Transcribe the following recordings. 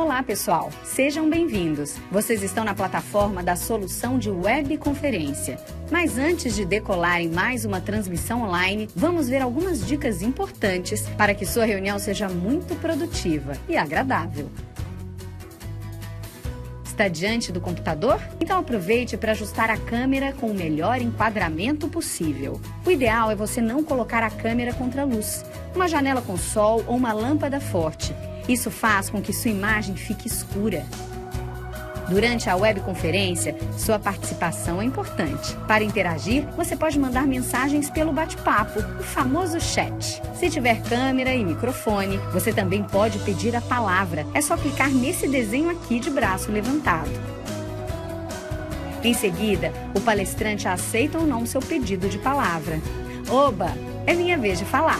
Olá, pessoal! Sejam bem-vindos! Vocês estão na plataforma da solução de webconferência. Mas antes de decolar em mais uma transmissão online, vamos ver algumas dicas importantes para que sua reunião seja muito produtiva e agradável. Está diante do computador? Então aproveite para ajustar a câmera com o melhor enquadramento possível. O ideal é você não colocar a câmera contra a luz, uma janela com sol ou uma lâmpada forte. Isso faz com que sua imagem fique escura. Durante a webconferência, sua participação é importante. Para interagir, você pode mandar mensagens pelo bate-papo, o famoso chat. Se tiver câmera e microfone, você também pode pedir a palavra. É só clicar nesse desenho aqui de braço levantado. Em seguida, o palestrante aceita ou não seu pedido de palavra. Oba, é minha vez de falar.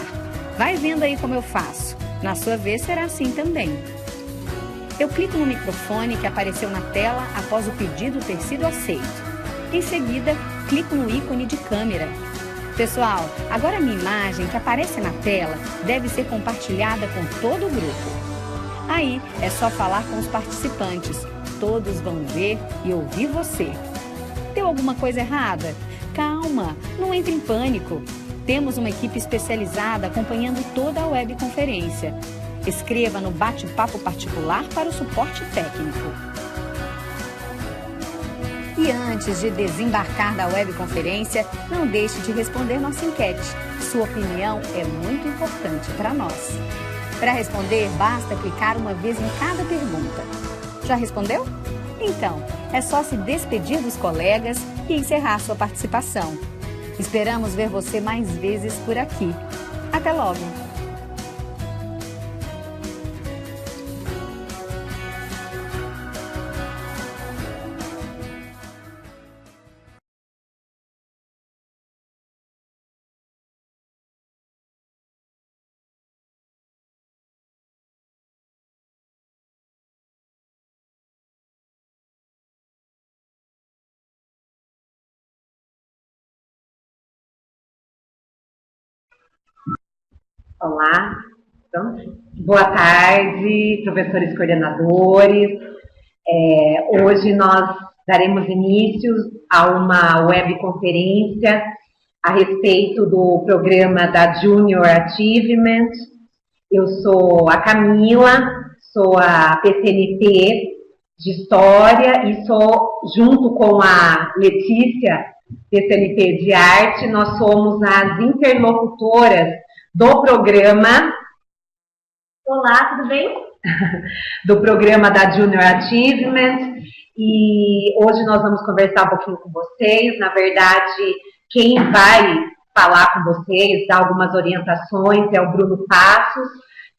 Vai vendo aí como eu faço. Na sua vez será assim também. Eu clico no microfone que apareceu na tela após o pedido ter sido aceito. Em seguida, clico no ícone de câmera. Pessoal, agora a minha imagem que aparece na tela deve ser compartilhada com todo o grupo. Aí é só falar com os participantes. Todos vão ver e ouvir você. Deu alguma coisa errada? Calma, não entre em pânico. Temos uma equipe especializada acompanhando toda a webconferência. Escreva no bate-papo particular para o suporte técnico. E antes de desembarcar da webconferência, não deixe de responder nossa enquete. Sua opinião é muito importante para nós. Para responder, basta clicar uma vez em cada pergunta. Já respondeu? Então, é só se despedir dos colegas e encerrar sua participação. Esperamos ver você mais vezes por aqui. Até logo! Olá, então, boa tarde, professores coordenadores. Hoje nós daremos início a uma webconferência a respeito do programa da Junior Achievement. Eu sou a Camila, sou a PCNP de História e sou, junto com a Letícia, PCNP de Arte, nós somos as interlocutoras do programa. Olá, tudo bem? Do programa da Junior Achievement, e hoje nós vamos conversar um pouquinho com vocês. Na verdade, quem vai falar com vocês, dar algumas orientações, é o Bruno Passos,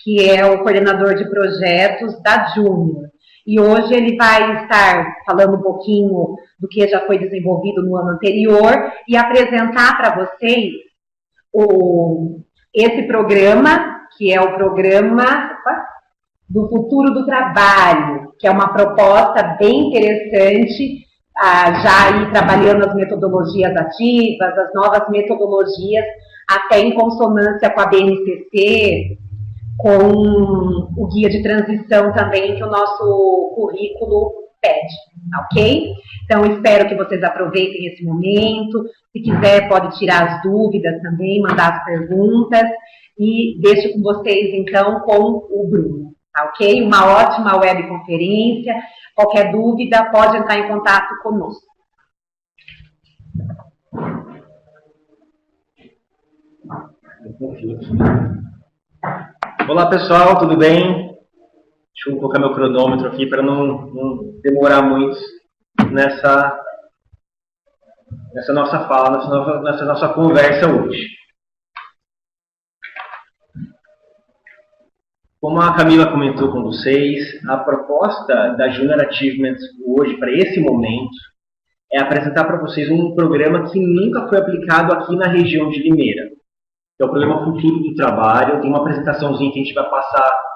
que é o coordenador de projetos da Junior. E hoje ele vai estar falando um pouquinho do que já foi desenvolvido no ano anterior e apresentar para vocês esse programa, que é o programa do futuro do trabalho, que é uma proposta bem interessante, já aí trabalhando as metodologias ativas, as novas metodologias, até em consonância com a BNCC, com o guia de transição também que o nosso currículo pede, ok? Então, espero que vocês aproveitem esse momento. Se quiser, pode tirar as dúvidas também, mandar as perguntas. E deixo com vocês, então, com o Bruno, tá ok? Uma ótima webconferência. Qualquer dúvida, pode entrar em contato conosco. Olá, pessoal, tudo bem? Deixa eu colocar meu cronômetro aqui para não demorar muito nessa nossa fala, nessa nossa conversa hoje. Como a Camila comentou com vocês, a proposta da Junior Achievement hoje, para esse momento, é apresentar para vocês um programa que nunca foi aplicado aqui na região de Limeira. É o programa Futuro do Trabalho. Tem uma apresentaçãozinha que a gente vai passar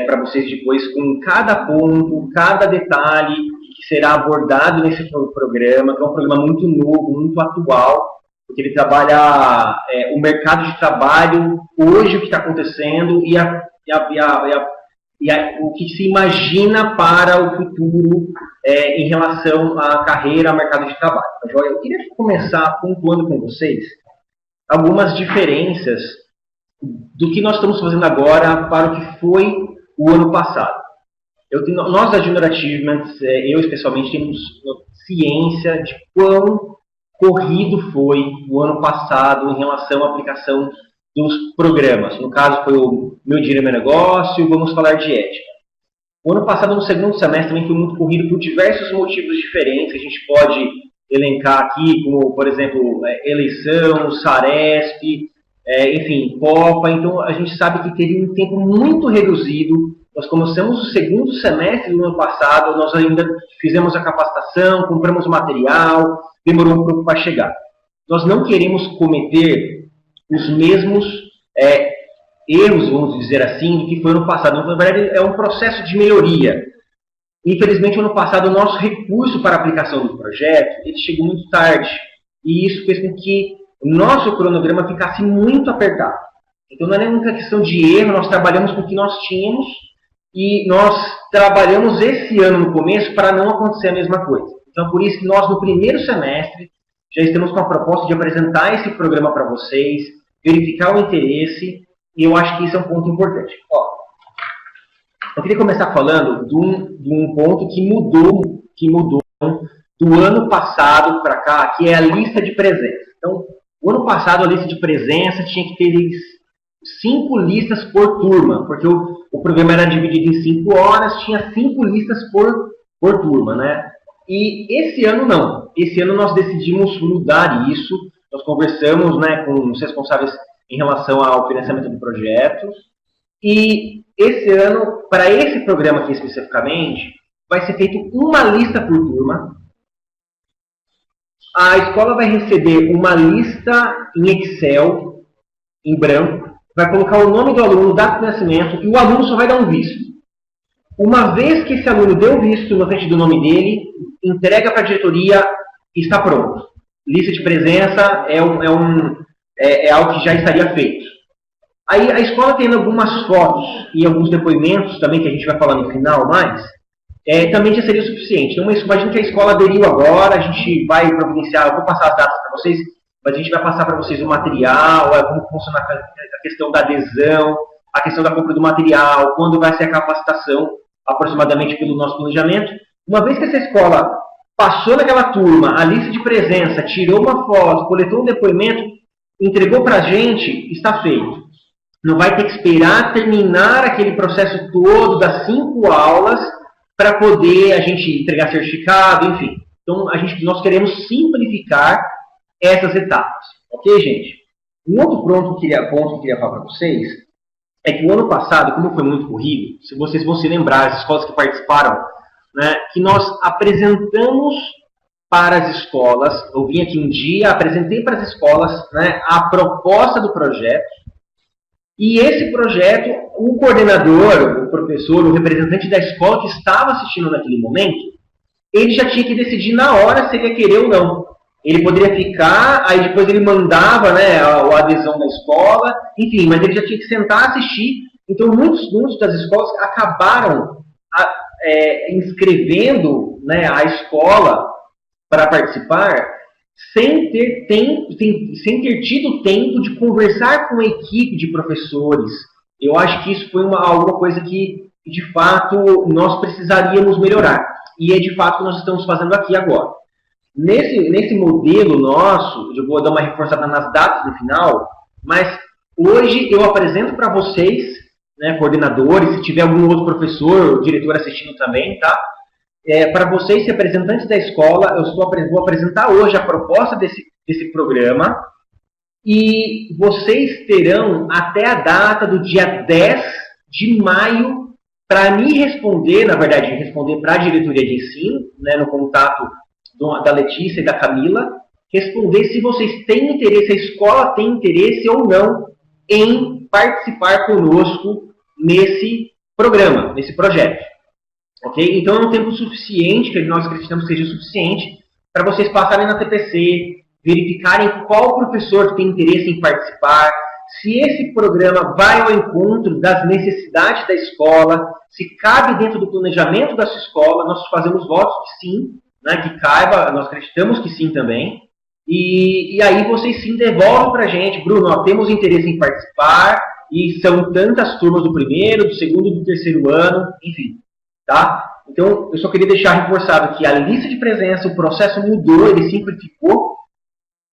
para vocês depois com cada ponto, cada detalhe que será abordado nesse programa, que é um programa muito novo, muito atual, porque ele trabalha o mercado de trabalho, hoje o que está acontecendo, e o que se imagina para o futuro em relação à carreira, ao mercado de trabalho. Eu queria começar pontuando com vocês algumas diferenças do que nós estamos fazendo agora para o que foi o ano passado. Nós da Junior Achievements, eu especialmente, temos ciência de quão corrido foi o ano passado em relação à aplicação dos programas. No caso, foi o Meu Dinheiro é Meu Negócio, vamos falar de ética. O ano passado, no segundo semestre, também foi muito corrido por diversos motivos diferentes. A gente pode elencar aqui, como, por exemplo, eleição, Saresp, enfim, Copa. Então, a gente sabe que teve um tempo muito reduzido. Nós começamos o segundo semestre do ano passado, nós ainda fizemos a capacitação, compramos o material, demorou um pouco para chegar. Nós não queremos cometer os mesmos erros, vamos dizer assim, do que foi no passado. Na verdade, é um processo de melhoria. Infelizmente, ano passado, o nosso recurso para a aplicação do projeto ele chegou muito tarde. E isso fez com que o nosso cronograma ficasse muito apertado. Então, não é nenhuma questão de erro, nós trabalhamos com o que nós tínhamos e nós trabalhamos esse ano no começo para não acontecer a mesma coisa. Então, por isso que nós, no primeiro semestre, já estamos com a proposta de apresentar esse programa para vocês, verificar o interesse, e eu acho que isso é um ponto importante. Eu queria começar falando de um ponto que mudou do ano passado para cá, que é a lista de presença. Então, o ano passado a lista de presença tinha que ter 5 listas por turma, porque o programa era dividido em 5 horas, tinha 5 listas por turma, né? E esse ano não. Esse ano nós decidimos mudar isso. Nós conversamos, né, com os responsáveis em relação ao financiamento do projeto. E esse ano, para esse programa aqui especificamente, vai ser feito uma lista por turma. A escola vai receber uma lista em Excel, em branco, vai colocar o nome do aluno, data de nascimento, e o aluno só vai dar um visto. Uma vez que esse aluno deu o visto na frente do nome dele, entrega para a diretoria e está pronto. Lista de presença é algo que já estaria feito. Aí a escola tem algumas fotos e alguns depoimentos também, que a gente vai falar no final mais, também já seria o suficiente. Então, imagina que a escola aderiu agora, a gente vai providenciar, eu vou passar as datas para vocês, mas a gente vai passar para vocês o material, como funciona a questão da adesão, a questão da compra do material, quando vai ser a capacitação, aproximadamente pelo nosso planejamento. Uma vez que essa escola passou naquela turma, a lista de presença, tirou uma foto, coletou um depoimento, entregou para a gente, está feito. Não vai ter que esperar terminar aquele processo todo das 5 aulas para poder a gente entregar certificado, enfim. Então, nós queremos simplificar essas etapas. Ok, gente? Um outro ponto que eu queria falar para vocês é que o ano passado, como foi muito corrido, se vocês vão se lembrar, as escolas que participaram, né, que nós apresentamos para as escolas, eu vim aqui um dia, apresentei para as escolas, né, a proposta do projeto, e esse projeto, o coordenador, o professor, o representante da escola que estava assistindo naquele momento, ele já tinha que decidir na hora se ele ia querer ou não. Ele poderia ficar, aí depois ele mandava, né, a adesão da escola, enfim, mas ele já tinha que sentar, assistir. Então, muitos das escolas acabaram inscrevendo, né, a escola para participar sem ter tido tempo de conversar com a equipe de professores. Eu acho que isso foi alguma coisa que, de fato, nós precisaríamos melhorar. E é, de fato, o que nós estamos fazendo aqui agora. Nesse modelo nosso, eu vou dar uma reforçada nas datas no final, mas hoje eu apresento para vocês, né, coordenadores, se tiver algum outro professor, diretor assistindo também, tá? Para vocês, representantes da escola, vou apresentar hoje a proposta desse programa e vocês terão até a data do dia 10 de maio para me responder, na verdade, responder para a diretoria de ensino, né, no contato da Letícia e da Camila, responder se vocês têm interesse, a escola tem interesse ou não em participar conosco nesse programa, nesse projeto. Ok? Então é um tempo suficiente, que nós acreditamos que seja suficiente, para vocês passarem na TPC, verificarem qual professor tem interesse em participar, se esse programa vai ao encontro das necessidades da escola, se cabe dentro do planejamento da sua escola. Nós fazemos votos que sim, né, que caiba, nós acreditamos que sim também. E aí vocês sim devolvem para a gente, Bruno, ó, temos interesse em participar, e são tantas turmas do primeiro, do segundo e do terceiro ano, enfim, tá? Então, eu só queria deixar reforçado que a lista de presença, o processo mudou, ele simplificou,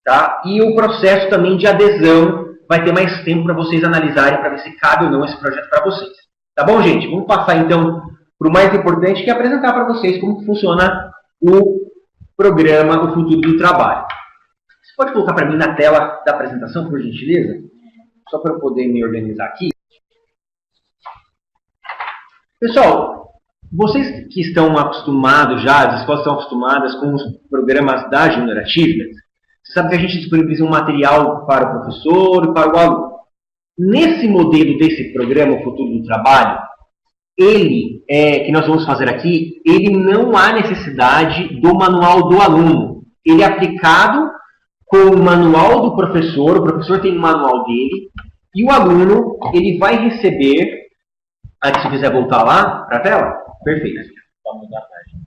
tá? E o processo também de adesão vai ter mais tempo para vocês analisarem, para ver se cabe ou não esse projeto para vocês. Tá bom, gente? Vamos passar, então, para o mais importante, que é apresentar para vocês como que funciona o programa O Futuro do Trabalho. Você pode colocar para mim na tela da apresentação, por gentileza? Só para eu poder me organizar aqui. Pessoal, vocês que estão acostumados já, as escolas estão acostumadas com os programas da Junior Achievement, você sabe que a gente disponibiliza um material para o professor e para o aluno. Nesse modelo desse programa, O Futuro do Trabalho, ele, que nós vamos fazer aqui, ele não há necessidade do manual do aluno. Ele é aplicado com o manual do professor, o professor tem o manual dele, e o aluno, ele vai receber, se quiser voltar lá para a tela, perfeito.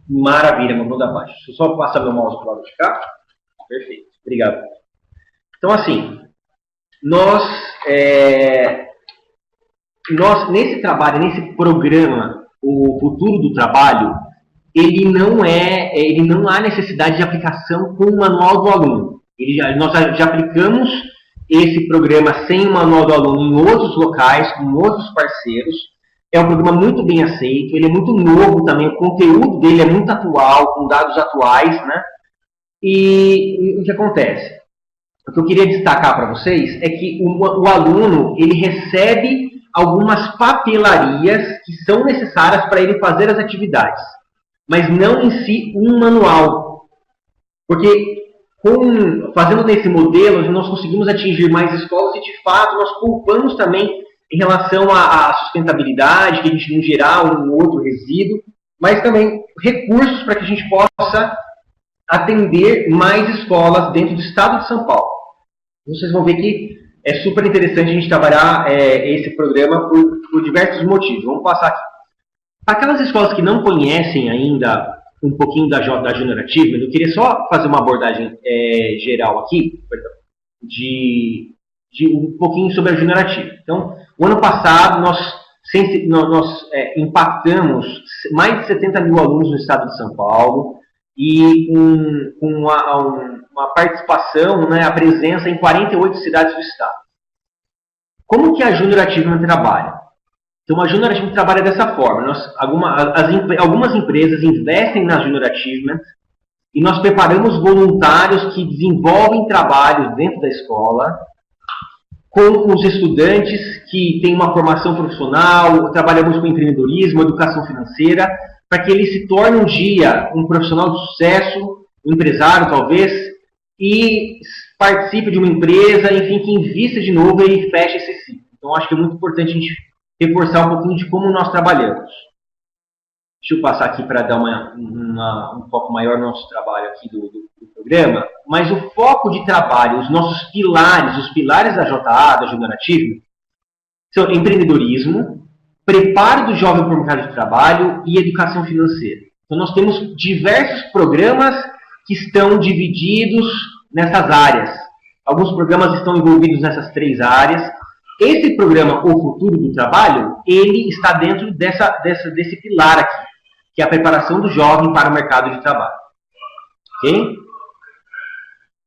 Maravilha, mudou da página. Deixa eu só passar meu mouse para o lado de cá. Perfeito, obrigado. Então, assim, nós nesse trabalho, nesse programa, o Futuro do Trabalho, ele não há necessidade de aplicação com o manual do aluno. Nós já aplicamos esse programa sem o manual do aluno em outros locais, com outros parceiros. É um programa muito bem aceito, ele é muito novo também, o conteúdo dele é muito atual, com dados atuais, né? E o que acontece? O que eu queria destacar para vocês é que o aluno, ele recebe algumas papelarias que são necessárias para ele fazer as atividades, mas não em si um manual. Porque fazendo nesse modelo, nós conseguimos atingir mais escolas e, de fato, nós poupamos também em relação à sustentabilidade, que a gente não gerar um outro resíduo, mas também recursos para que a gente possa atender mais escolas dentro do estado de São Paulo. Vocês vão ver que é super interessante a gente trabalhar esse programa por diversos motivos. Vamos passar aqui. Para aquelas escolas que não conhecem ainda um pouquinho da Junior Achievement, eu queria só fazer uma abordagem geral aqui, de um pouquinho sobre a Junior Achievement. Então, o ano passado, nós impactamos mais de 70 mil alunos no estado de São Paulo, e com uma participação, né, a presença em 48 cidades do estado. Como que a Junior Achievement trabalha? Então, a Junior Achievement trabalha dessa forma. Algumas empresas investem na Junior Achievement e nós preparamos voluntários que desenvolvem trabalhos dentro da escola com os estudantes que têm uma formação profissional, trabalhamos com empreendedorismo, educação financeira, para que ele se torne um dia um profissional de sucesso, um empresário talvez, e participe de uma empresa, enfim, que invista de novo e feche esse ciclo. Então, acho que é muito importante a gente reforçar um pouquinho de como nós trabalhamos. Deixa eu passar aqui para dar um foco maior no nosso trabalho aqui do programa, mas o foco de trabalho, os nossos pilares, os pilares da JA, da Junior Achievement, são empreendedorismo, preparo do jovem para o mercado de trabalho e educação financeira. Então, nós temos diversos programas que estão divididos nessas áreas. Alguns programas estão envolvidos nessas 3 áreas. Esse programa, O Futuro do Trabalho, ele está dentro desse pilar aqui, que é a preparação do jovem para o mercado de trabalho. Ok?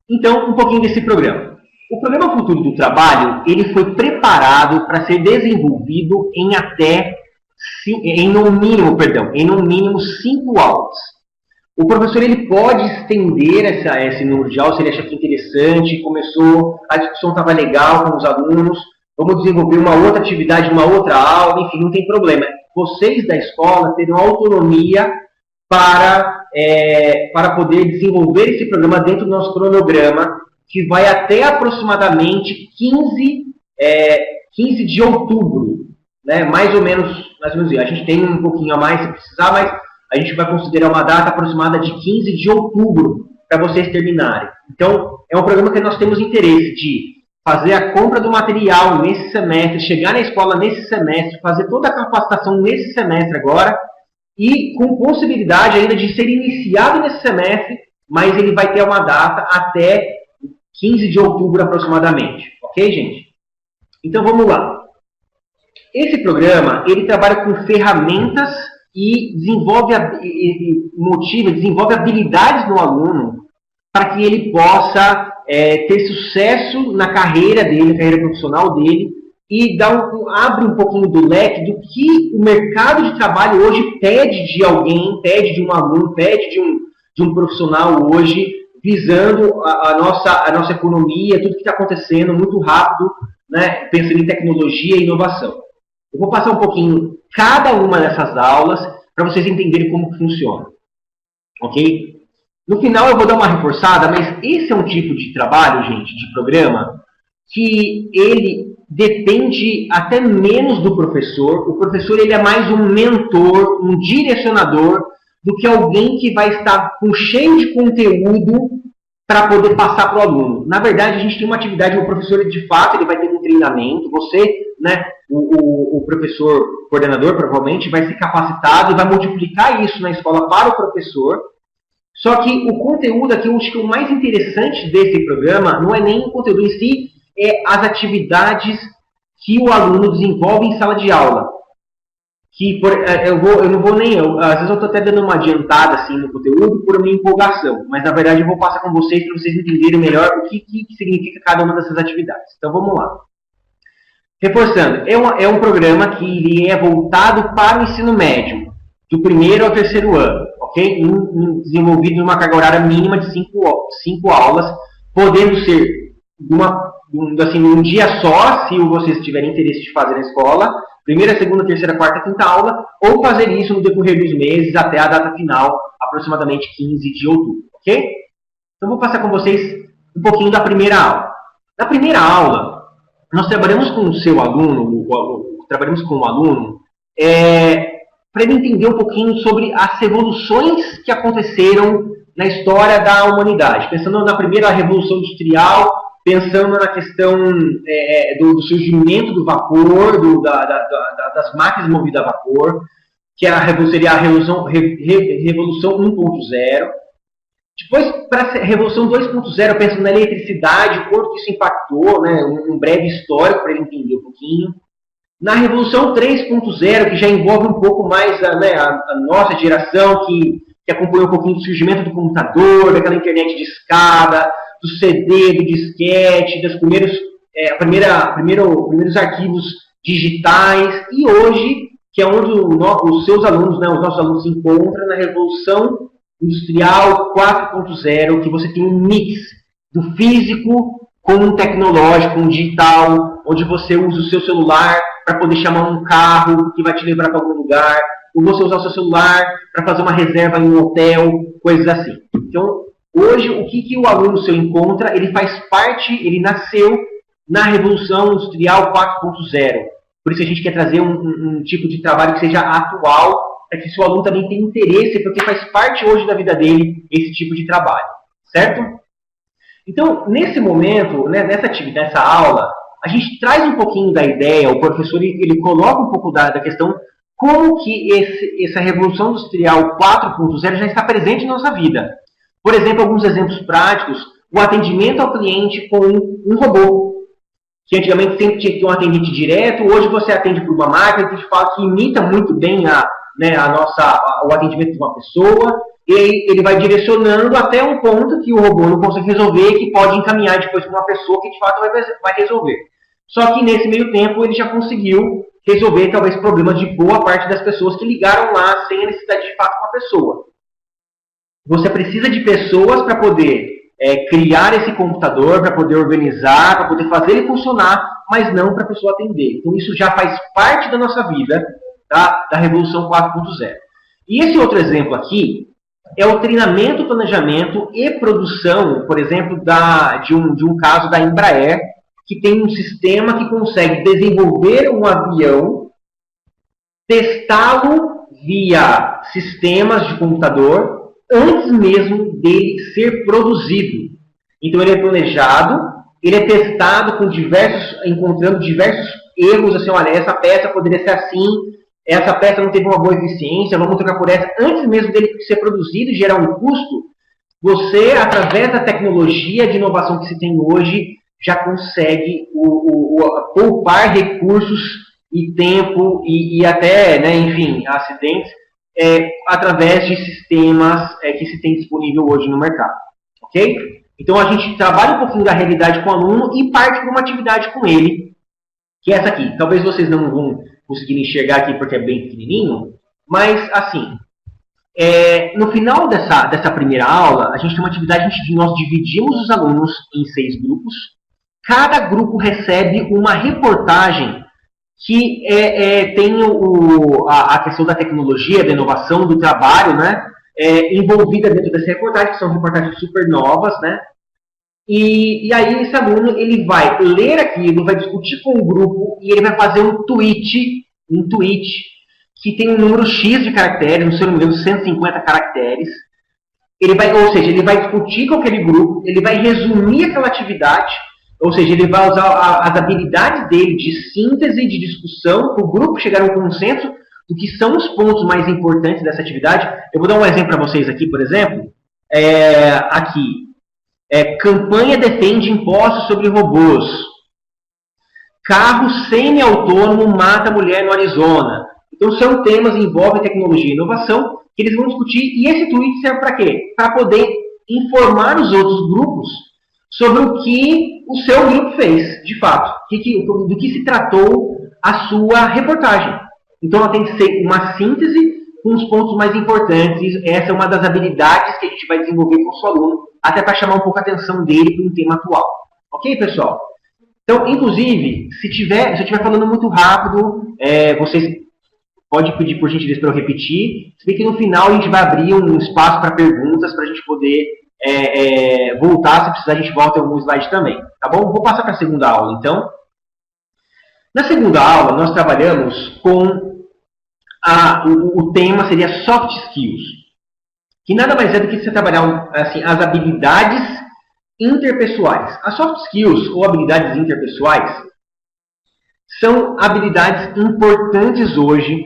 Então, um pouquinho desse programa. O programa Futuro do Trabalho, ele foi preparado para ser desenvolvido em no mínimo 5 aulas. O professor ele pode estender esse número de aulas se ele achar que é interessante, a discussão estava legal com os alunos, vamos desenvolver uma outra atividade, uma outra aula, enfim, não tem problema. Vocês da escola terão autonomia para poder desenvolver esse programa dentro do nosso cronograma, que vai até aproximadamente 15 de outubro, né? mais ou menos. A gente tem um pouquinho a mais se precisar, mas a gente vai considerar uma data aproximada de 15 de outubro para vocês terminarem. Então, é um programa que nós temos interesse de fazer a compra do material nesse semestre, chegar na escola nesse semestre, fazer toda a capacitação nesse semestre agora, e com possibilidade ainda de ser iniciado nesse semestre, mas ele vai ter uma data até 15 de outubro aproximadamente. Ok, gente? Então vamos lá. Esse programa, ele trabalha com ferramentas e desenvolve habilidades no aluno para que ele possa ter sucesso na carreira dele, na carreira profissional dele, e abre um pouquinho do leque do que o mercado de trabalho hoje pede de alguém, pede de um aluno, pede de um profissional hoje, visando a nossa economia, tudo que está acontecendo muito rápido, né, pensando em tecnologia e inovação. Eu vou passar um pouquinho cada uma dessas aulas para vocês entenderem como funciona. Ok? No final eu vou dar uma reforçada, mas esse é um tipo de trabalho, gente, de programa, que ele depende até menos do professor. O professor ele é mais um mentor, um direcionador, do que alguém que vai estar cheio de conteúdo para poder passar para o aluno. Na verdade, a gente tem uma atividade, o professor, de fato, ele vai ter um treinamento, você, né, o professor coordenador, provavelmente, vai ser capacitado e vai multiplicar isso na escola para o professor. Só que o conteúdo aqui, eu acho que o mais interessante desse programa não é nem o conteúdo em si, é as atividades que o aluno desenvolve em sala de aula. Que às vezes eu estou até dando uma adiantada assim, no conteúdo por minha empolgação, mas na verdade eu vou passar com vocês para vocês entenderem melhor o que significa cada uma dessas atividades. Então vamos lá. Reforçando, é um programa que ele é voltado para o ensino médio, do primeiro ao terceiro ano, ok? Desenvolvido numa carga horária mínima de 5 aulas, podendo ser um dia só, se vocês tiverem interesse de fazer na escola, primeira, segunda, terceira, quarta, quinta aula, ou fazer isso no decorrer dos meses até a data final, aproximadamente 15 de outubro, ok? Então vou passar com vocês um pouquinho da primeira aula. Na primeira aula, nós trabalhamos com o seu aluno, trabalhamos com o aluno, para ele entender um pouquinho sobre as revoluções que aconteceram na história da humanidade. Pensando na primeira revolução industrial, pensando na questão do surgimento do vapor, das máquinas movidas a vapor, que seria a Revolução 1.0. Depois, para a Revolução 2.0, pensando na eletricidade, o quanto isso impactou, né, um breve histórico para ele entender um pouquinho. Na Revolução 3.0, que já envolve um pouco mais a nossa geração, que acompanhou um pouquinho do surgimento do computador, daquela internet de escada, do CD, do disquete, dos primeiros arquivos digitais, e hoje, que é onde os seus alunos, né, os nossos alunos se encontram na Revolução Industrial 4.0, que você tem um mix do físico com o tecnológico, com o digital, onde você usa o seu celular para poder chamar um carro que vai te levar para algum lugar, ou você usar o seu celular para fazer uma reserva em um hotel, coisas assim. Então, hoje, o que o aluno seu encontra, ele faz parte, ele nasceu na Revolução Industrial 4.0. Por isso a gente quer trazer um tipo de trabalho que seja atual, para que seu aluno também tenha interesse, porque faz parte hoje da vida dele esse tipo de trabalho. Certo? Então, nesse momento, né, nessa aula, a gente traz um pouquinho da ideia, o professor ele coloca um pouco da questão como que essa Revolução Industrial 4.0 já está presente na nossa vida. Por exemplo, alguns exemplos práticos, o atendimento ao cliente com um robô, que antigamente sempre tinha que ter um atendente direto, hoje você atende por uma máquina que imita muito bem o atendimento de uma pessoa, e ele vai direcionando até um ponto que o robô não consegue resolver, que pode encaminhar depois para uma pessoa que de fato vai resolver. Só que nesse meio tempo ele já conseguiu resolver talvez problemas de boa parte das pessoas que ligaram lá sem a necessidade de fato uma pessoa. Você precisa de pessoas para poder criar esse computador, para poder organizar, para poder fazer ele funcionar, mas não para a pessoa atender. Então isso já faz parte da nossa vida, tá? Da Revolução 4.0. E esse outro exemplo aqui é o treinamento, planejamento e produção, por exemplo, de um caso da Embraer, que tem um sistema que consegue desenvolver um avião, testá-lo via sistemas de computador, antes mesmo dele ser produzido. Então ele é planejado, ele é testado com encontrando diversos erros, assim, olha, essa peça poderia ser assim, essa peça não teve uma boa eficiência, vamos trocar por essa. Antes mesmo dele ser produzido e gerar um custo, você, através da tecnologia de inovação que se tem hoje, já consegue poupar recursos e tempo e até, né, enfim, acidentes, através de sistemas que se tem disponível hoje no mercado. Ok? Então, a gente trabalha um pouquinho da realidade com o aluno e parte para uma atividade com ele, que é essa aqui. Talvez vocês não vão conseguir enxergar aqui porque é bem pequenininho, mas, assim, no final dessa primeira aula, a gente tem uma atividade onde nós dividimos os alunos em 6 grupos. Cada grupo recebe uma reportagem que tem a questão da tecnologia, da inovação, do trabalho, né, envolvida dentro dessa reportagem, que são reportagens super novas, né? E aí esse aluno ele vai ler aquilo, vai discutir com o grupo e ele vai fazer um tweet que tem um número X de caracteres, não sei, não me engano, 150 caracteres. Ou seja, ele vai discutir com aquele grupo, ele vai resumir aquela atividade, ou seja, ele vai usar as habilidades dele de síntese e de discussão para o grupo chegar a um consenso do que são os pontos mais importantes dessa atividade. Eu vou dar um exemplo para vocês aqui, por exemplo. Campanha defende impostos sobre robôs. Carro semi-autônomo mata mulher no Arizona. Então, são temas que envolvem tecnologia e inovação que eles vão discutir. E esse tweet serve para quê? Para poder informar os outros grupos sobre o que o seu grupo fez, de fato. Do que se tratou a sua reportagem. Então, ela tem que ser uma síntese com os pontos mais importantes. Essa é uma das habilidades que a gente vai desenvolver com o seu aluno, até para chamar um pouco a atenção dele para um tema atual. Ok, pessoal? Então, inclusive, se eu estiver falando muito rápido, vocês podem pedir por gentileza para eu repetir. Se bem que no final a gente vai abrir um espaço para perguntas, para a gente poder voltar. Se precisar, a gente volta em algum slide também. Tá bom? Vou passar para a segunda aula, então. Na segunda aula, nós trabalhamos com o tema seria Soft Skills, que nada mais é do que você trabalhar assim, as habilidades interpessoais. As Soft Skills, ou habilidades interpessoais, são habilidades importantes hoje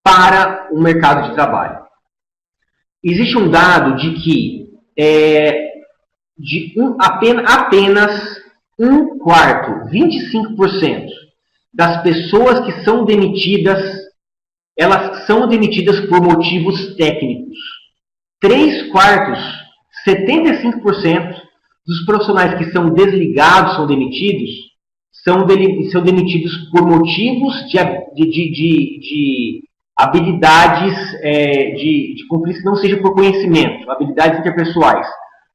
para o mercado de trabalho. Existe um dado de que apenas um quarto, 25%, das pessoas que são demitidas, elas são demitidas por motivos técnicos. 3/4, 75% dos profissionais que são desligados, são demitidos por motivos de habilidades de conflito que não seja por conhecimento, habilidades interpessoais,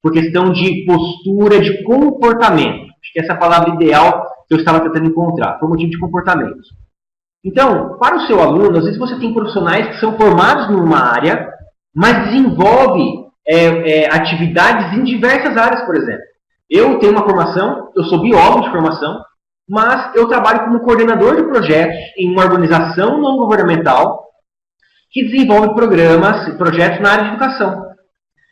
por questão de postura, de comportamento. Acho que essa é a palavra ideal que eu estava tentando encontrar, por motivo de comportamento. Então, para o seu aluno, às vezes você tem profissionais que são formados numa área, mas desenvolve atividades em diversas áreas, por exemplo. Eu tenho uma formação, eu sou biólogo de formação, mas eu trabalho como coordenador de projetos em uma organização não governamental que desenvolve projetos na área de educação.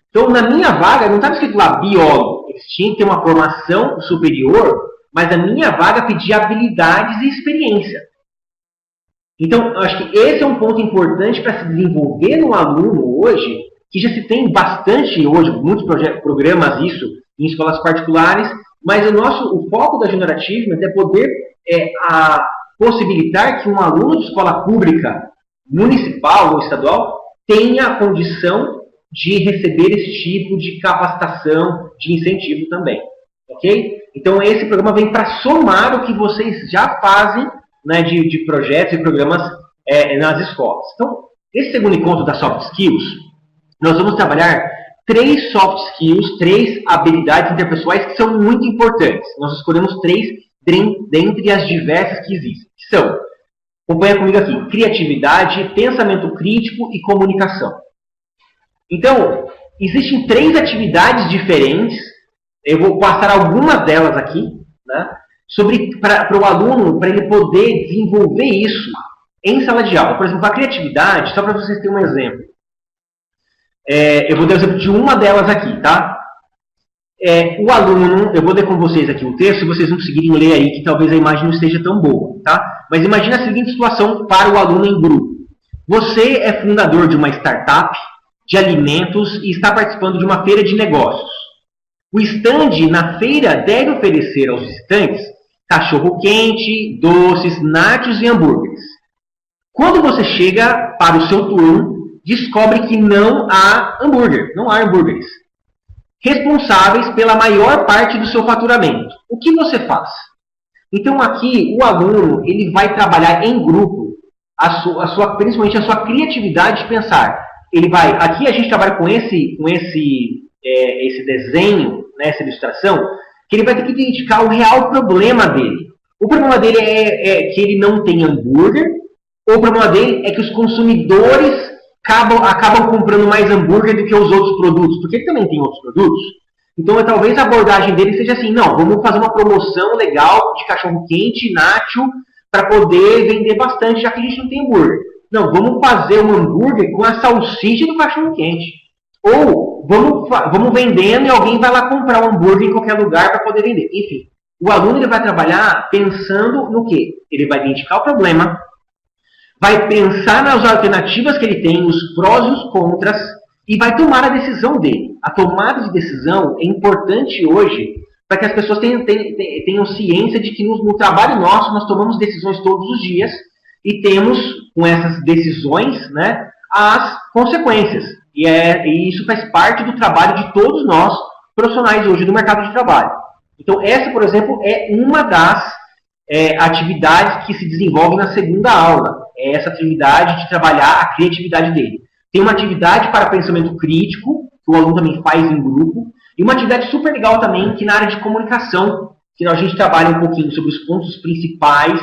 Então, na minha vaga, não estava escrito lá biólogo. Eles tinham que ter uma formação superior, mas a minha vaga pedia habilidades e experiência. Então, eu acho que esse é um ponto importante para se desenvolver no aluno hoje, que já se tem bastante hoje, muitos programas isso, em escolas particulares, mas o foco da Junior Achievement é poder possibilitar que um aluno de escola pública, municipal ou estadual, tenha a condição de receber esse tipo de capacitação, de incentivo também. Ok? Então, esse programa vem para somar o que vocês já fazem, né, de projetos e programas nas escolas. Então, esse segundo encontro das Soft Skills, nós vamos trabalhar 3 Soft Skills, 3 habilidades interpessoais que são muito importantes. Nós escolhemos 3 dentre as diversas que existem. Que são, acompanha comigo aqui, criatividade, pensamento crítico e comunicação. Então, existem 3 atividades diferentes. Eu vou passar algumas delas aqui, né? Para o aluno, para ele poder desenvolver isso em sala de aula. Por exemplo, a criatividade, só para vocês terem um exemplo. Eu vou dar o exemplo de uma delas aqui, tá? o aluno, eu vou ler com vocês aqui um texto, se vocês não conseguirem ler aí, que talvez a imagem não esteja tão boa, tá? Mas imagine a seguinte situação para o aluno em grupo. Você é fundador de uma startup de alimentos e está participando de uma feira de negócios. O stand na feira deve oferecer aos visitantes cachorro-quente, doces, nachos e hambúrgueres. Quando você chega para o seu turno, descobre que não há hambúrgueres, responsáveis pela maior parte do seu faturamento. O que você faz? Então aqui o aluno ele vai trabalhar em grupo, principalmente a sua criatividade de pensar. Aqui a gente trabalha com esse desenho, né, essa ilustração, que ele vai ter que identificar o real problema dele. O problema dele é que ele não tem hambúrguer, ou o problema dele é que os consumidores acabam comprando mais hambúrguer do que os outros produtos, porque ele também tem outros produtos. Então, talvez a abordagem dele seja assim, não, vamos fazer uma promoção legal de cachorro-quente, nacho, para poder vender bastante, já que a gente não tem hambúrguer. Não, vamos fazer um hambúrguer com a salsicha do cachorro-quente. Ou vamos vendendo e alguém vai lá comprar um hambúrguer em qualquer lugar para poder vender. Enfim, o aluno ele vai trabalhar pensando no quê? Ele vai identificar o problema, vai pensar nas alternativas que ele tem, os prós e os contras, e vai tomar a decisão dele. A tomada de decisão é importante hoje para que as pessoas tenham ciência de que no trabalho nosso nós tomamos decisões todos os dias e temos, com essas decisões, né, as consequências. E isso faz parte do trabalho de todos nós, profissionais hoje do mercado de trabalho. Então, essa, por exemplo, é uma das atividades que se desenvolve na segunda aula. É essa atividade de trabalhar a criatividade dele. Tem uma atividade para pensamento crítico, que o aluno também faz em grupo, e uma atividade super legal também, que na área de comunicação, que a gente trabalha um pouquinho sobre os pontos principais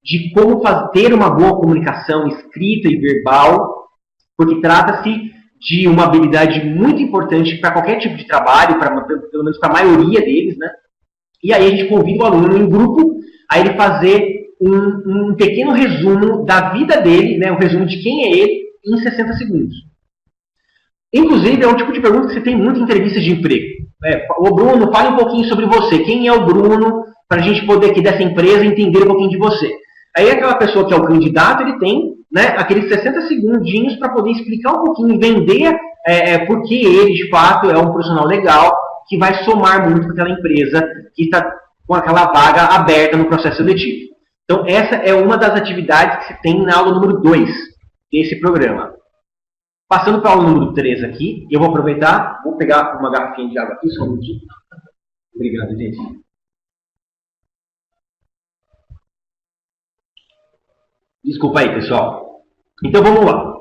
de como ter uma boa comunicação escrita e verbal, porque trata-se de uma habilidade muito importante para qualquer tipo de trabalho, pelo menos para a maioria deles, né? E aí a gente convida o aluno em grupo a ele fazer um pequeno resumo da vida dele, né? Um resumo de quem é ele em 60 segundos. Inclusive, é um tipo de pergunta que você tem muito em entrevistas de emprego. Ô Bruno, fale um pouquinho sobre você. Quem é o Bruno? Para a gente poder aqui dessa empresa entender um pouquinho de você. Aí aquela pessoa que é o candidato, ele tem, né, aqueles 60 segundinhos para poder explicar um pouquinho, vender por que ele, de fato, é um profissional legal, que vai somar muito com aquela empresa que está com aquela vaga aberta no processo seletivo. Então, essa é uma das atividades que se tem na aula número 2 desse programa. Passando para a aula número 3 aqui, eu vou aproveitar, vou pegar uma garrafinha de água aqui, só um minutinho. Obrigado, gente. Desculpa aí, pessoal. Então, vamos lá.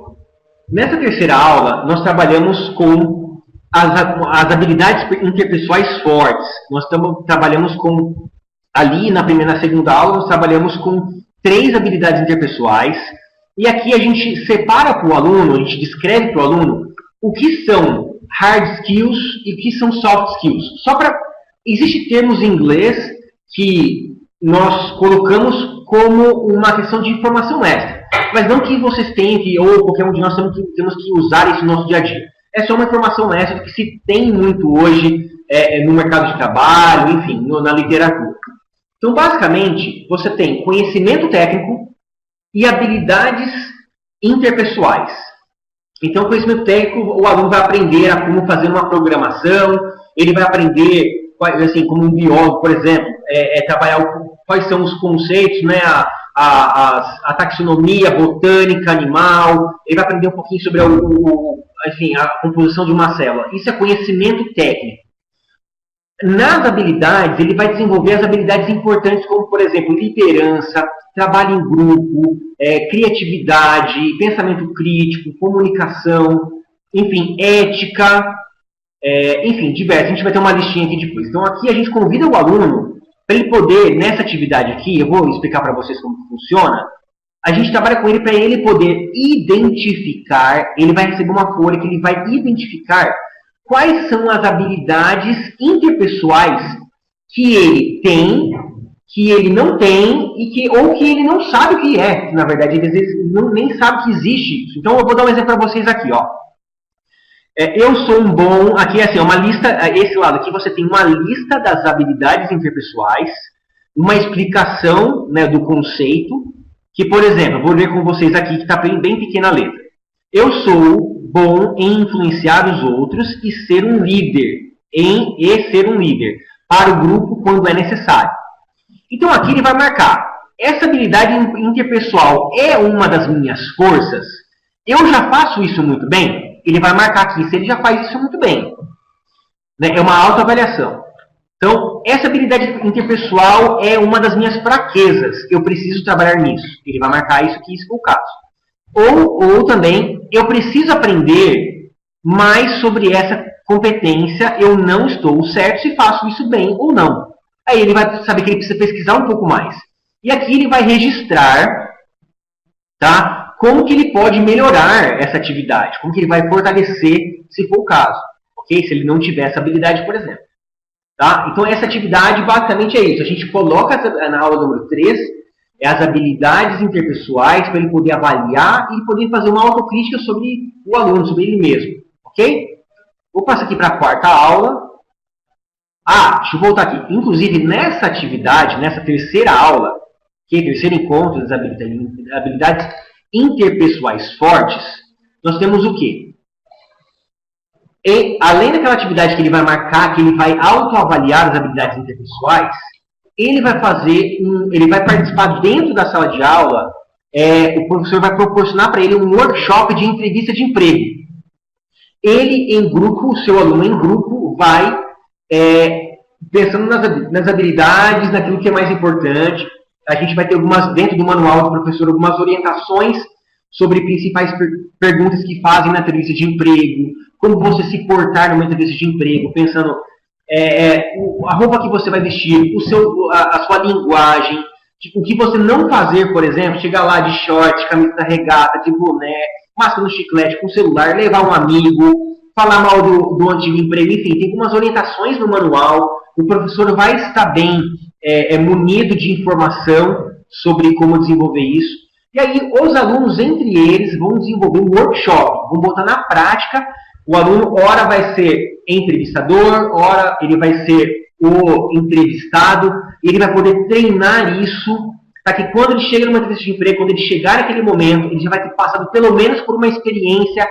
Nessa terceira aula, nós trabalhamos com as habilidades interpessoais fortes. Nós trabalhamos com, ali na segunda aula, nós trabalhamos com 3 habilidades interpessoais. E aqui a gente separa para o aluno, a gente descreve para o aluno o que são hard skills e o que são soft skills. Existem termos em inglês que nós colocamos como uma questão de informação extra. Mas não que vocês tenham que, ou qualquer um de nós temos que usar isso no nosso dia a dia. É só uma informação extra que se tem muito hoje no mercado de trabalho, enfim, na literatura. Então, basicamente, você tem conhecimento técnico e habilidades interpessoais. Então, conhecimento técnico, o aluno vai aprender a como fazer uma programação, ele vai aprender, assim, como um biólogo, por exemplo, trabalhar quais são os conceitos, né, a taxonomia botânica animal, ele vai aprender um pouquinho sobre a composição de uma célula. Isso é conhecimento técnico. Nas habilidades, ele vai desenvolver as habilidades importantes, como, por exemplo, liderança, trabalho em grupo, criatividade, pensamento crítico, comunicação, enfim, ética, enfim, diversas. A gente vai ter uma listinha aqui depois. Então, aqui a gente convida o aluno para ele poder, nessa atividade aqui, eu vou explicar para vocês como funciona, a gente trabalha com ele para ele poder identificar, ele vai receber uma folha que ele vai identificar quais são as habilidades interpessoais que ele tem, que ele não tem, ou que ele não sabe o que é. Na verdade, ele às vezes nem sabe que existe isso. Então, eu vou dar um exemplo para vocês aqui. Ó. Eu sou um bom... Aqui, assim, uma lista... Esse lado aqui você tem uma lista das habilidades interpessoais, uma explicação, né, do conceito, que, por exemplo, vou ler com vocês aqui, que está bem pequena a letra. Eu sou bom em influenciar os outros e ser um líder. Para o grupo quando é necessário. Então aqui ele vai marcar. Essa habilidade interpessoal é uma das minhas forças? Eu já faço isso muito bem? Ele vai marcar aqui se ele já faz isso muito bem. Né? É uma autoavaliação. Então, essa habilidade interpessoal é uma das minhas fraquezas. Eu preciso trabalhar nisso. Ele vai marcar isso que isso foi o caso. Ou também, eu preciso aprender mais sobre essa competência. Eu não estou certo se faço isso bem ou não. Aí ele vai saber que ele precisa pesquisar um pouco mais. E aqui ele vai registrar, tá, como que ele pode melhorar essa atividade. Como que ele vai fortalecer, se for o caso. Ok? Se ele não tiver essa habilidade, por exemplo. Tá? Então, essa atividade basicamente é isso. A gente coloca na aula número 3 as habilidades interpessoais para ele poder avaliar e poder fazer uma autocrítica sobre o aluno, sobre ele mesmo. Ok? Vou passar aqui para a quarta aula. Deixa eu voltar aqui. Inclusive, nessa atividade, nessa terceira aula, que é o terceiro encontro das habilidades interpessoais fortes, nós temos o quê? E, além daquela atividade que ele vai marcar, que ele vai autoavaliar as habilidades interpessoais, ele vai ele vai participar dentro da sala de aula, o professor vai proporcionar para ele um workshop de entrevista de emprego. Ele em grupo, o seu aluno em grupo, vai pensando nas habilidades, naquilo que é mais importante. A gente vai ter dentro do manual do professor, algumas orientações sobre principais perguntas que fazem na entrevista de emprego, como você se portar numa entrevista de emprego, pensando a roupa que você vai vestir, a sua linguagem, tipo, o que você não fazer, por exemplo, chegar lá de short, camisa da regata, de boné, máscara no chiclete, com celular, levar um amigo, falar mal do antigo emprego, enfim, tem algumas orientações no manual. O professor vai estar bem munido de informação sobre como desenvolver isso. E aí, os alunos, entre eles, vão desenvolver um workshop, vão botar na prática. O aluno, ora vai ser entrevistador, ora ele vai ser o entrevistado, e ele vai poder treinar isso, para que quando ele chega numa entrevista de emprego, quando ele chegar naquele momento, ele já vai ter passado pelo menos por uma experiência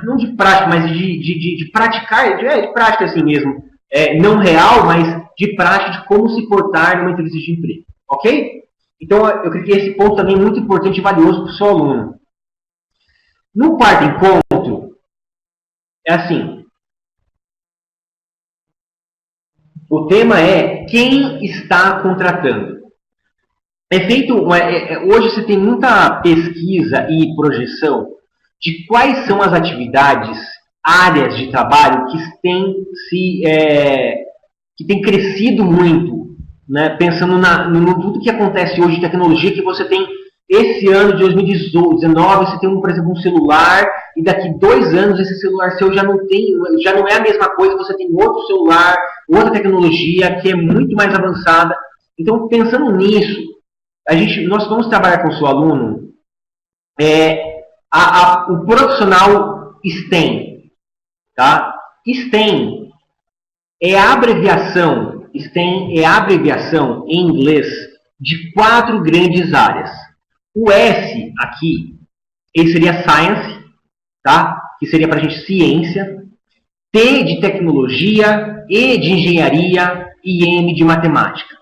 não de prática, mas de praticar, de prática assim mesmo, não real, mas de prática de como se portar numa entrevista de emprego, ok? Então, eu creio que esse ponto também é muito importante e valioso para o seu aluno. No quarto encontro, é assim, o tema é quem está contratando. Hoje você tem muita pesquisa e projeção de quais são as atividades, áreas de trabalho que têm crescido muito, né? Pensando no tudo que acontece hoje de tecnologia, que você tem esse ano de 2019, você tem, por exemplo, um celular, e daqui 2 anos esse celular seu já não é a mesma coisa, você tem outro celular, outra tecnologia que é muito mais avançada. Então, pensando nisso, nós vamos trabalhar com o seu aluno o profissional STEM. Tá? STEM é a abreviação em inglês de 4 grandes áreas. O S aqui, ele seria Science, tá? Que seria para a gente ciência. T de tecnologia, E de engenharia e M de matemática.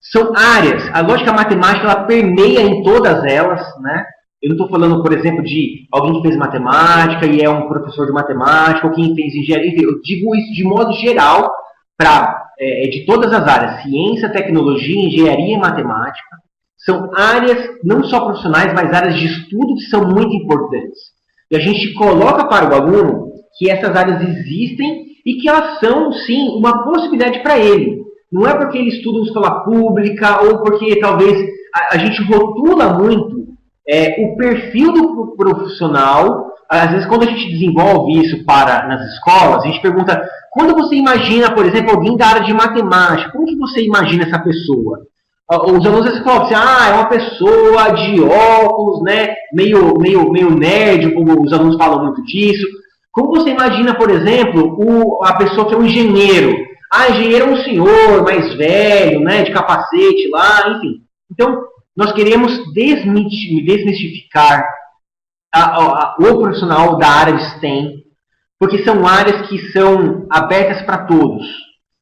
São áreas, a lógica matemática ela permeia em todas elas, né? Eu não estou falando, por exemplo, de alguém que fez matemática e é um professor de matemática, ou quem fez engenharia. Eu digo isso de modo geral, de todas as áreas. Ciência, tecnologia, engenharia e matemática. São áreas, não só profissionais, mas áreas de estudo que são muito importantes. E a gente coloca para o aluno que essas áreas existem e que elas são, sim, uma possibilidade para ele. Não é porque ele estuda em escola pública ou porque talvez a gente rotula muito o perfil do profissional. Às vezes, quando a gente desenvolve isso nas escolas, a gente pergunta, quando você imagina, por exemplo, alguém da área de matemática, como que você imagina essa pessoa? Os alunos às vezes falam assim, é uma pessoa de óculos, né, meio nerd, como os alunos falam muito disso. Como você imagina, por exemplo, a pessoa que é um engenheiro? Engenheiro é um senhor mais velho, né, de capacete lá, enfim. Então, nós queremos desmistificar o profissional da área de STEM, porque são áreas que são abertas para todos.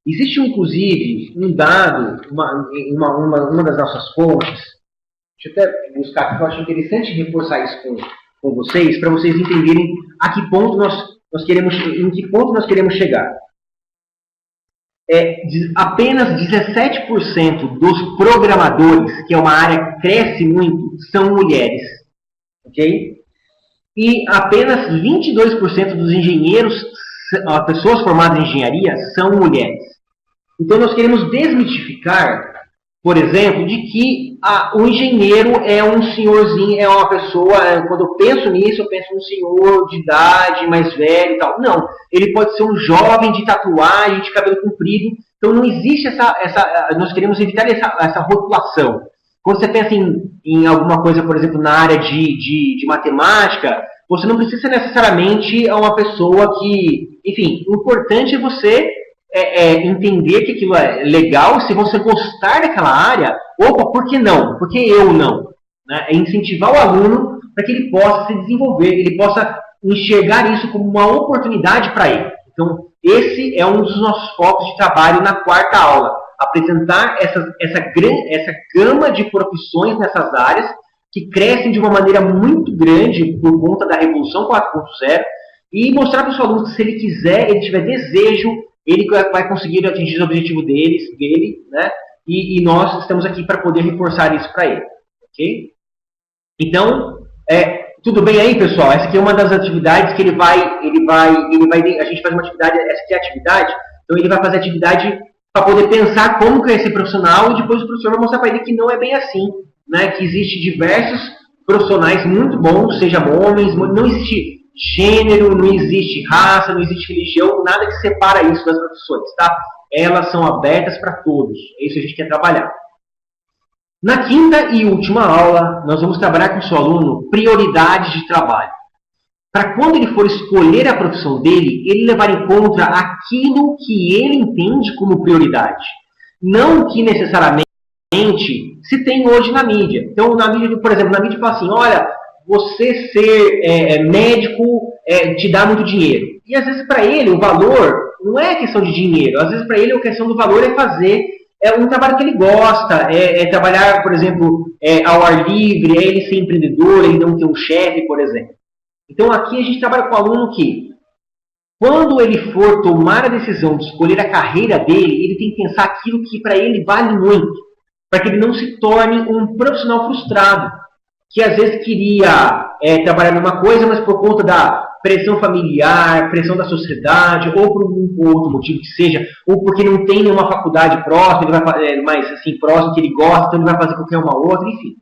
Existe, inclusive, um dado, uma das nossas fontes, deixa eu até buscar aqui, que eu acho interessante reforçar isso com vocês, para vocês entenderem a que ponto em que ponto nós queremos chegar. Apenas 17% dos programadores, que é uma área que cresce muito, são mulheres. Ok? E apenas 22% dos engenheiros, pessoas formadas em engenharia, são mulheres. Então, nós queremos desmitificar, por exemplo, de que o engenheiro é um senhorzinho, é uma pessoa, quando eu penso nisso, eu penso num senhor de idade, mais velho e tal. Não, ele pode ser um jovem de tatuagem, de cabelo comprido. Então, não existe nós queremos evitar essa rotulação. Quando você pensa em alguma coisa, por exemplo, na área de matemática, você não precisa necessariamente uma pessoa que... Enfim, o importante é você entender que aquilo é legal. Se você gostar daquela área, por que não? Por que eu não? Né? É incentivar o aluno para que ele possa se desenvolver, ele possa enxergar isso como uma oportunidade para ele. Então, esse é um dos nossos focos de trabalho na quarta aula. Apresentar essa gama de profissões nessas áreas que crescem de uma maneira muito grande por conta da Revolução 4.0 e mostrar para o seu aluno que se ele quiser, ele tiver desejo, ele vai conseguir atingir o objetivo dele, né? E nós estamos aqui para poder reforçar isso para ele. Ok? Então, tudo bem aí, pessoal? Essa aqui é uma das atividades que a gente faz uma atividade, essa aqui é a atividade, então ele vai fazer a atividade para poder pensar como que é esse profissional e depois o professor vai mostrar para ele que não é bem assim, né? Que existe diversos profissionais muito bons, sejam homens, não existe gênero, não existe raça, não existe religião, nada que separa isso das profissões, tá? Elas são abertas para todos, é isso que a gente quer trabalhar. Na quinta e última aula, nós vamos trabalhar com o seu aluno prioridades de trabalho. Para quando ele for escolher a profissão dele, ele levar em conta aquilo que ele entende como prioridade. Não que necessariamente se tem hoje na mídia. Então, na mídia, por exemplo, na mídia fala assim, olha, você ser médico te dá muito dinheiro. E às vezes para ele o valor não é questão de dinheiro. Às vezes para ele a questão do valor é fazer um trabalho que ele gosta, trabalhar, por exemplo, ao ar livre, ele ser empreendedor, ele não ter um chefe, por exemplo. Então aqui a gente trabalha com o aluno que, quando ele for tomar a decisão de escolher a carreira dele, ele tem que pensar aquilo que para ele vale muito, para que ele não se torne um profissional frustrado, que às vezes queria trabalhar numa coisa, mas por conta da pressão familiar, pressão da sociedade, ou por um outro motivo que seja, ou porque não tem nenhuma faculdade próxima, ele vai fazer mais assim, próximo que ele gosta, então ele vai fazer qualquer uma outra, enfim.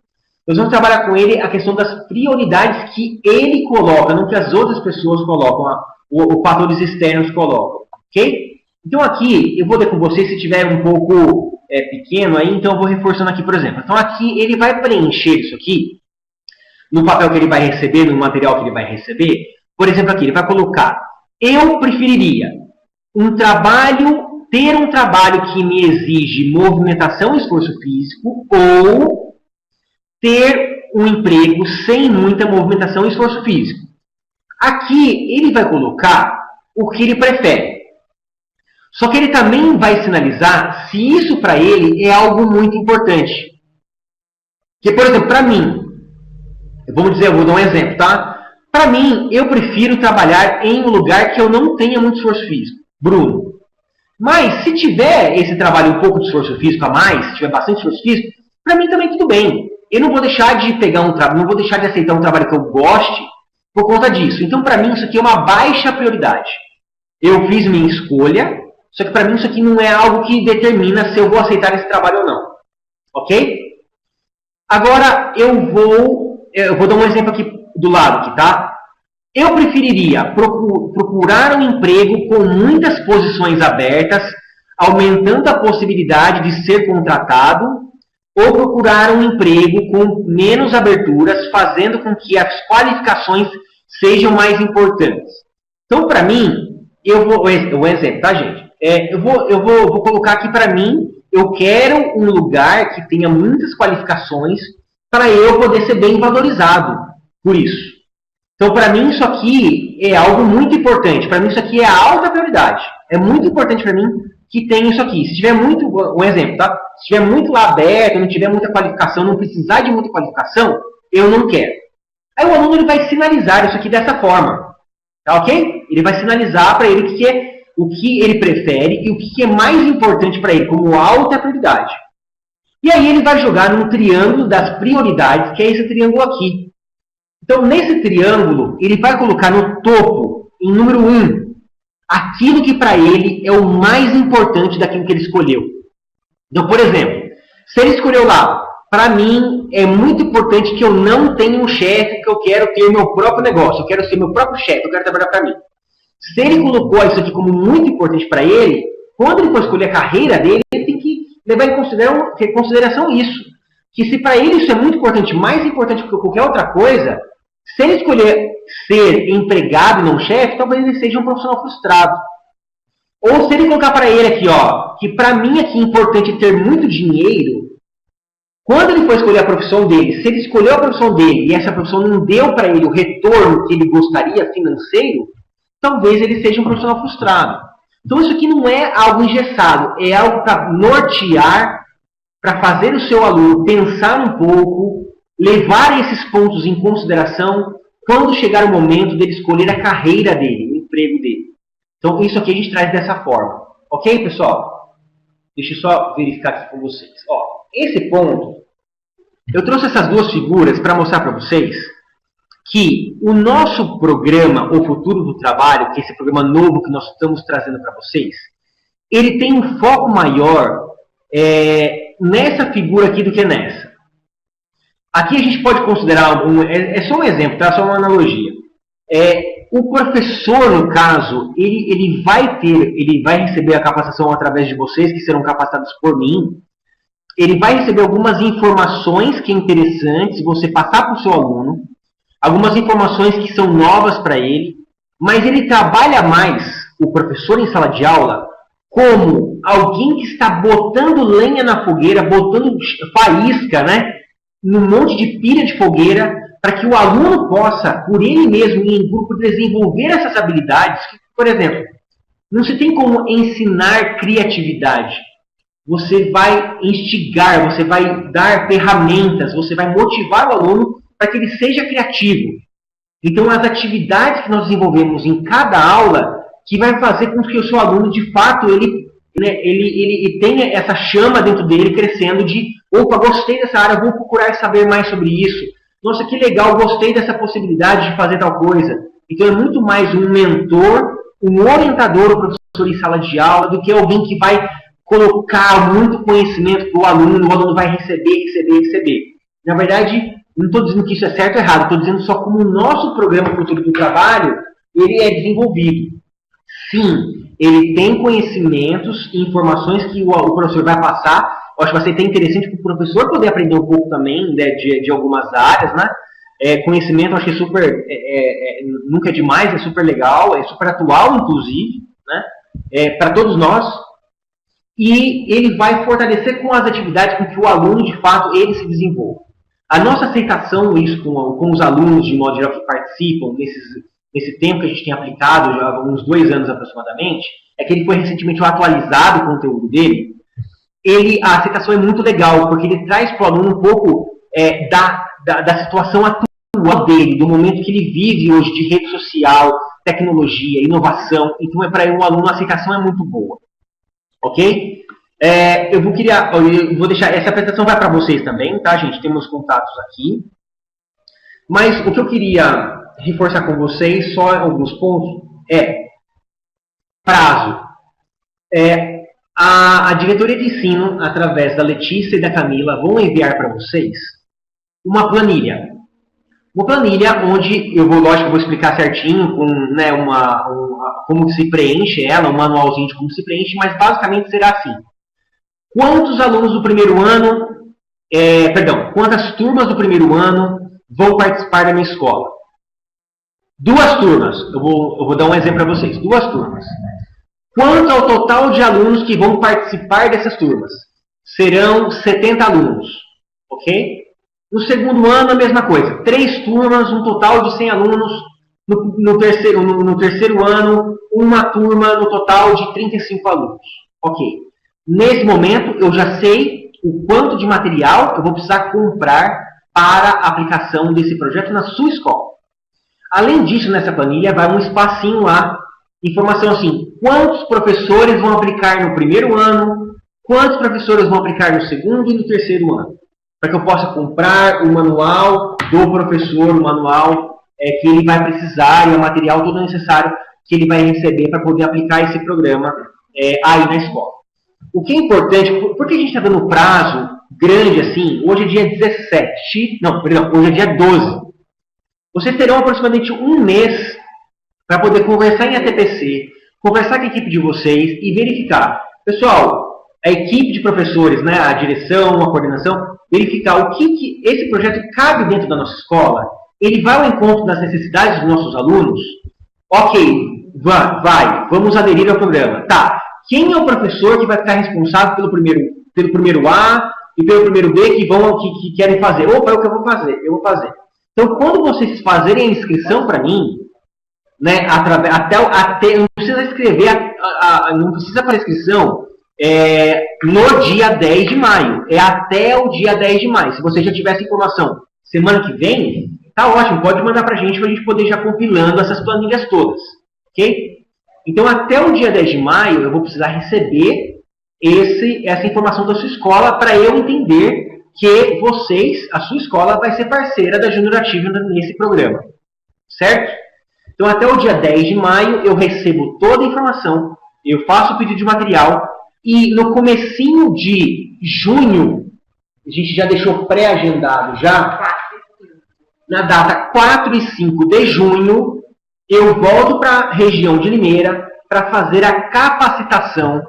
Nós vamos trabalhar com ele a questão das prioridades que ele coloca, não que as outras pessoas colocam, os fatores externos colocam, ok? Então aqui, eu vou ler com vocês, se tiver um pouco pequeno aí, então eu vou reforçando aqui, por exemplo. Então aqui ele vai preencher isso aqui, no papel que ele vai receber, no material que ele vai receber. Por exemplo, aqui ele vai colocar, eu preferiria ter um trabalho que me exige movimentação e esforço físico, ou ter um emprego sem muita movimentação e esforço físico. Aqui ele vai colocar o que ele prefere. Só que ele também vai sinalizar se isso para ele é algo muito importante. Que, por exemplo, para mim, eu vou dar um exemplo, tá? Para mim, eu prefiro trabalhar em um lugar que eu não tenha muito esforço físico. Bruno. Mas, se tiver esse trabalho um pouco de esforço físico a mais, se tiver bastante esforço físico, para mim também tudo bem. Eu não vou deixar de pegar um trabalho, não vou deixar de aceitar um trabalho que eu goste por conta disso. Então, para mim, isso aqui é uma baixa prioridade. Eu fiz minha escolha, só que para mim isso aqui não é algo que determina se eu vou aceitar esse trabalho ou não. Ok? Agora, eu vou dar um exemplo aqui do lado, aqui, tá? Eu preferiria procurar um emprego com muitas posições abertas, aumentando a possibilidade de ser contratado, ou procurar um emprego com menos aberturas, fazendo com que as qualificações sejam mais importantes. Então, para mim, um exemplo, tá, gente? Eu vou colocar aqui para mim, eu quero um lugar que tenha muitas qualificações para eu poder ser bem valorizado por isso. Então, para mim, isso aqui é algo muito importante. Para mim, isso aqui é a alta prioridade. É muito importante para mim que tenha isso aqui. Se tiver muito, um exemplo, tá? Se tiver muito lá aberto, não tiver muita qualificação, não precisar de muita qualificação, eu não quero. Aí o aluno ele vai sinalizar isso aqui dessa forma. Tá ok? Ele vai sinalizar para ele o que ele prefere e o que é mais importante para ele, como alta prioridade. E aí ele vai jogar num triângulo das prioridades, que é esse triângulo aqui. Então, nesse triângulo, ele vai colocar no topo, em número 1, aquilo que para ele é o mais importante daquilo que ele escolheu. Então, por exemplo, se ele escolheu lá, para mim é muito importante que eu não tenha um chefe, que eu quero ter meu próprio negócio, eu quero ser meu próprio chefe, eu quero trabalhar para mim. Se ele colocou isso aqui como muito importante para ele, quando ele for escolher a carreira dele, ele tem que levar em consideração isso. Que se para ele isso é muito importante, mais importante que qualquer outra coisa, se ele escolher ser empregado e não chefe, talvez ele seja um profissional frustrado. Ou se ele colocar para ele aqui, ó, que para mim aqui é importante ter muito dinheiro, quando ele for escolher a profissão dele, se ele escolheu a profissão dele e essa profissão não deu para ele o retorno que ele gostaria financeiro, talvez ele seja um profissional frustrado. Então isso aqui não é algo engessado, é algo para nortear, para fazer o seu aluno pensar um pouco, levar esses pontos em consideração quando chegar o momento dele escolher a carreira dele, o emprego dele. Então isso aqui a gente traz dessa forma. Ok, pessoal? Deixa eu só verificar aqui com vocês. Ó, esse ponto, eu trouxe essas duas figuras para mostrar para vocês que o nosso programa, O Futuro do Trabalho, que é esse programa novo que nós estamos trazendo para vocês, ele tem um foco maior nessa figura aqui do que nessa. Aqui a gente pode considerar, é só um exemplo, tá? Só uma analogia. O professor, no caso, ele vai receber a capacitação através de vocês, que serão capacitados por mim. Ele vai receber algumas informações que é interessantes você passar para o seu aluno, algumas informações que são novas para ele, mas ele trabalha mais, o professor em sala de aula, como alguém que está botando lenha na fogueira, botando faísca, né, num monte de pilha de fogueira, para que o aluno possa, por ele mesmo, em grupo, desenvolver essas habilidades. Por exemplo, não se tem como ensinar criatividade. Você vai instigar, você vai dar ferramentas, você vai motivar o aluno para que ele seja criativo. Então, as atividades que nós desenvolvemos em cada aula, que vai fazer com que o seu aluno, de fato, ele tenha essa chama dentro dele crescendo de, opa, gostei dessa área, vou procurar saber mais sobre isso. Nossa, que legal, gostei dessa possibilidade de fazer tal coisa. Então, é muito mais um mentor, um orientador, o professor em sala de aula, do que alguém que vai colocar muito conhecimento para o aluno vai receber. Na verdade, não estou dizendo que isso é certo ou errado, estou dizendo só como o nosso programa Futuro do Trabalho, ele é desenvolvido. Sim, ele tem conhecimentos e informações que o professor vai passar. Eu acho que vai ser até interessante para o professor poder aprender um pouco também, né, de algumas áreas, né? Conhecimento, eu acho que é super, nunca é demais, é super legal, é super atual, inclusive, né? Para todos nós. E ele vai fortalecer com as atividades com que o aluno, de fato, ele se desenvolva. A nossa aceitação isso com os alunos, de modo geral, que participam nesse tempo que a gente tem aplicado, já há uns 2 anos aproximadamente, é que ele foi recentemente atualizado o conteúdo dele. A aceitação é muito legal, porque ele traz para o aluno um pouco da situação atual dele, do momento que ele vive hoje de rede social, tecnologia, inovação. Então, para o aluno, a aceitação é muito boa. Ok? Eu vou deixar, essa apresentação vai para vocês também, tá, gente? Temos contatos aqui. Mas o que eu queria reforçar com vocês, só alguns pontos, prazo. A diretoria de ensino, através da Letícia e da Camila, vão enviar para vocês uma planilha. Uma planilha onde eu vou explicar certinho com, né, como se preenche ela, um manualzinho de como se preenche, mas basicamente será assim. Quantos alunos do primeiro ano quantas turmas do primeiro ano vão participar da minha escola? 2 turmas. Eu vou dar um exemplo para vocês. 2 turmas. Quanto ao total de alunos que vão participar dessas turmas? Serão 70 alunos. Ok? No segundo ano, a mesma coisa. 3 turmas, um total de 100 alunos. No terceiro ano, uma turma no total de 35 alunos. Ok. Nesse momento, eu já sei o quanto de material eu vou precisar comprar para a aplicação desse projeto na sua escola. Além disso, nessa planilha, vai um espacinho lá, informação assim, quantos professores vão aplicar no primeiro ano, quantos professores vão aplicar no segundo e no terceiro ano, para que eu possa comprar o manual do professor, o manual que ele vai precisar e o material todo necessário que ele vai receber para poder aplicar esse programa aí na escola. O que é importante, por que a gente está dando prazo grande assim? Hoje é dia 17, não, perdão, hoje é dia 12. Vocês terão aproximadamente um mês para poder conversar em ATPC, conversar com a equipe de vocês e verificar. Pessoal, a equipe de professores, né, a direção, a coordenação, verificar o que esse projeto cabe dentro da nossa escola. Ele vai ao encontro das necessidades dos nossos alunos? Ok, vamos aderir ao programa. Tá, quem é o professor que vai ficar responsável pelo primeiro A e pelo primeiro B que querem fazer? Opa, é o que eu vou fazer. Então, quando vocês fazerem a inscrição para mim, né, não precisa escrever, não precisa para a inscrição no dia 10 de maio. É até o dia 10 de maio. Se você já tiver essa informação semana que vem, tá ótimo, pode mandar para a gente poder já compilando essas planilhas todas. Ok? Então, até o dia 10 de maio, eu vou precisar receber essa informação da sua escola para eu entender que a sua escola, vai ser parceira da Junior Achievement nesse programa. Certo? Então, até o dia 10 de maio, eu recebo toda a informação, eu faço o pedido de material, e no comecinho de junho, a gente já deixou pré-agendado na data 4 e 5 de junho, eu volto para a região de Limeira para fazer a capacitação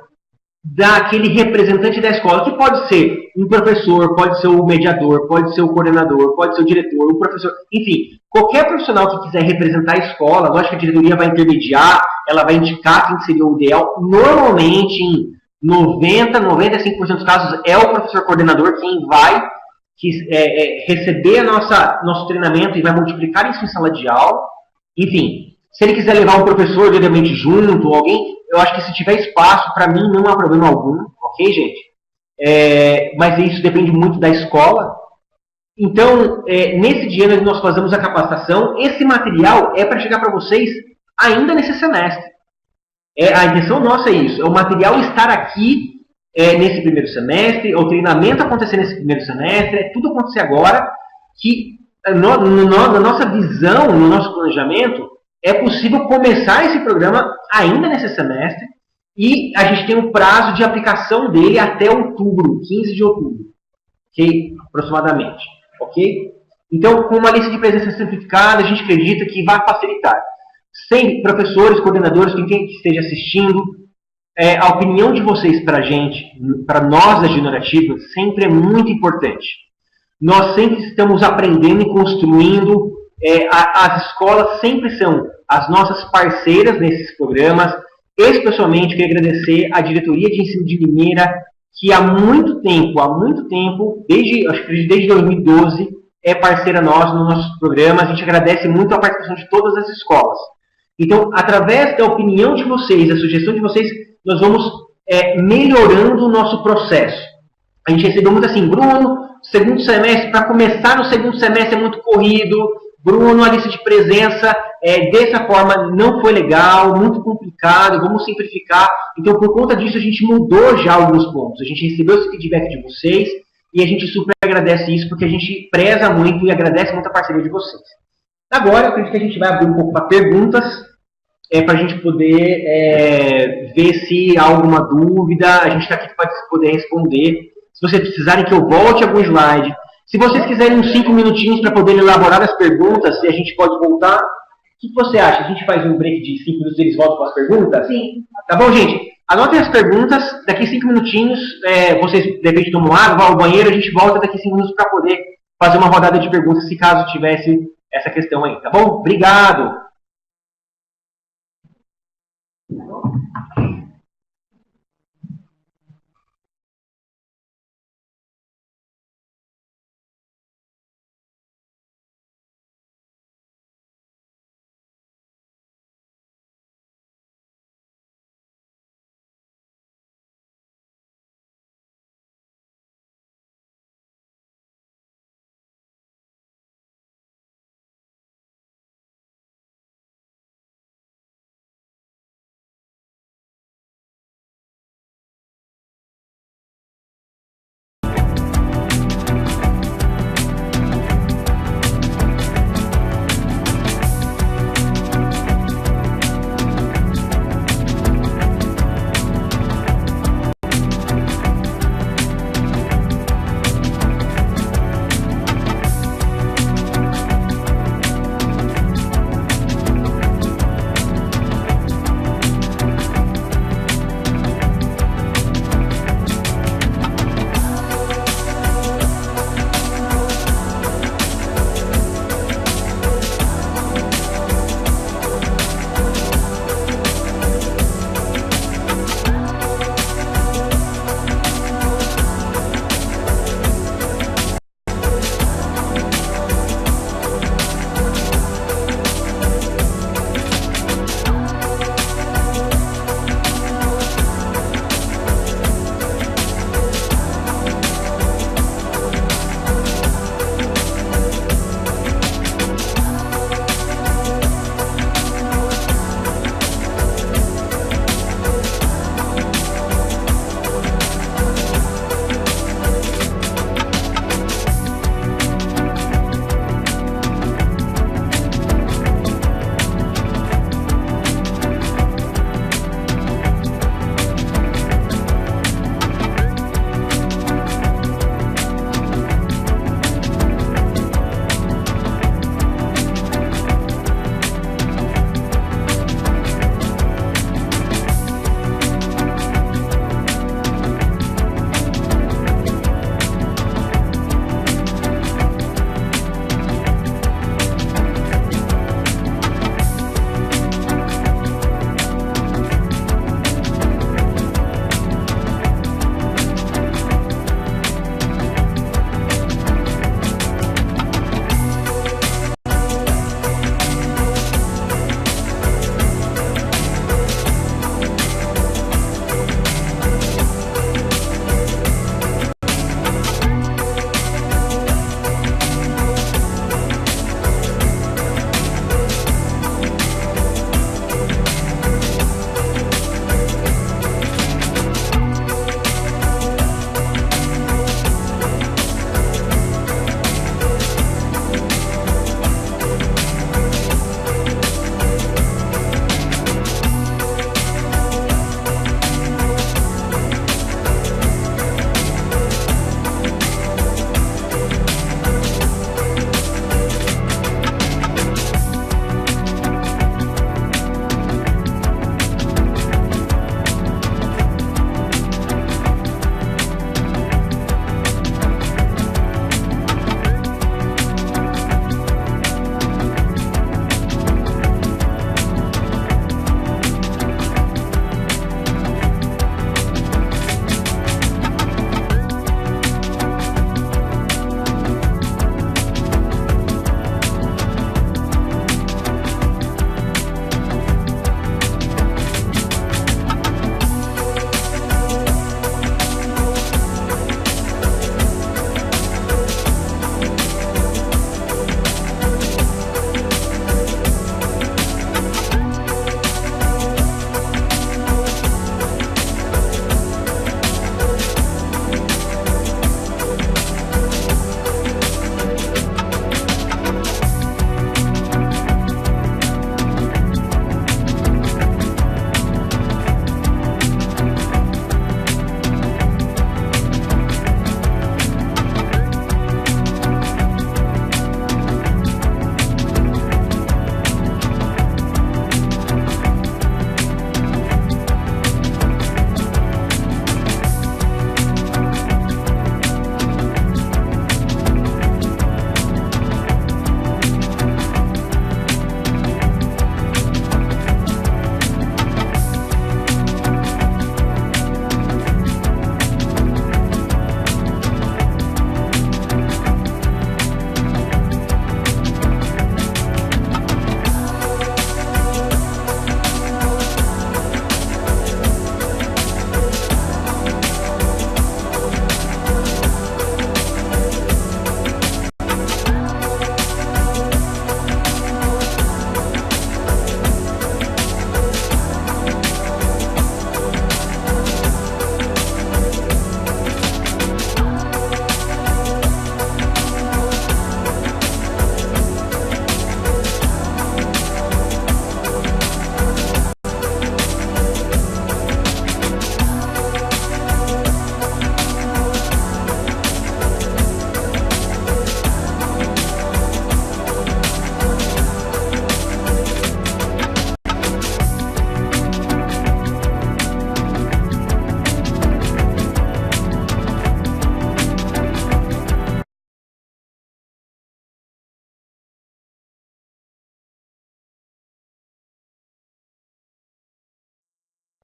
daquele representante da escola, que pode ser um professor, pode ser o mediador, pode ser o coordenador, pode ser o diretor, o professor, enfim, qualquer profissional que quiser representar a escola. Lógico que a diretoria vai intermediar, ela vai indicar quem seria o ideal. Normalmente, em 95% dos casos, é o professor coordenador quem vai receber nosso treinamento e vai multiplicar isso em sala de aula. Enfim, se ele quiser levar um professor diretamente junto, alguém, eu acho que se tiver espaço, para mim não há problema algum, ok, gente? Mas isso depende muito da escola. Então, nesse dia nós fazemos a capacitação. Esse material é para chegar para vocês ainda nesse semestre. A intenção nossa é isso, é o material estar aqui nesse primeiro semestre, o treinamento acontecer nesse primeiro semestre, tudo acontecer agora, que na nossa visão, no nosso planejamento, é possível começar esse programa ainda nesse semestre, e a gente tem um prazo de aplicação dele até outubro, 15 de outubro, ok? Aproximadamente, ok? Então, com uma lista de presença simplificada, a gente acredita que vai facilitar. Sem professores, coordenadores, quem esteja assistindo, a opinião de vocês para a gente, para nós da Junior Achievement, sempre é muito importante. Nós sempre estamos aprendendo e construindo. As escolas sempre são as nossas parceiras nesses programas. Especialmente, quero agradecer à Diretoria de Ensino de Limeira, que há muito tempo, desde 2012, é parceira nossa nos nossos programas. A gente agradece muito a participação de todas as escolas. Então, através da opinião de vocês, da sugestão de vocês, nós vamos melhorando o nosso processo. A gente recebeu muito assim, Bruno, segundo semestre, para começar no segundo semestre é muito corrido, Bruno, a lista de presença dessa forma não foi legal, muito complicado, vamos simplificar. Então, por conta disso, a gente mudou já alguns pontos. A gente recebeu esse feedback de vocês e a gente super agradece isso, porque a gente preza muito e agradece muito a parceria de vocês. Agora, eu acredito que a gente vai abrir um pouco para perguntas, para a gente poder ver se há alguma dúvida. A gente está aqui para poder responder. Se vocês precisarem que eu volte algum slide, se vocês quiserem uns 5 minutinhos para poder elaborar as perguntas, se a gente pode voltar, o que você acha? A gente faz um break de 5 minutos e eles voltam com as perguntas? Sim. Tá bom, gente? Anotem as perguntas, daqui 5 minutinhos, vocês de repente tomam água, vão ao banheiro, a gente volta daqui 5 minutos para poder fazer uma rodada de perguntas, se caso tivesse essa questão aí, tá bom? Obrigado!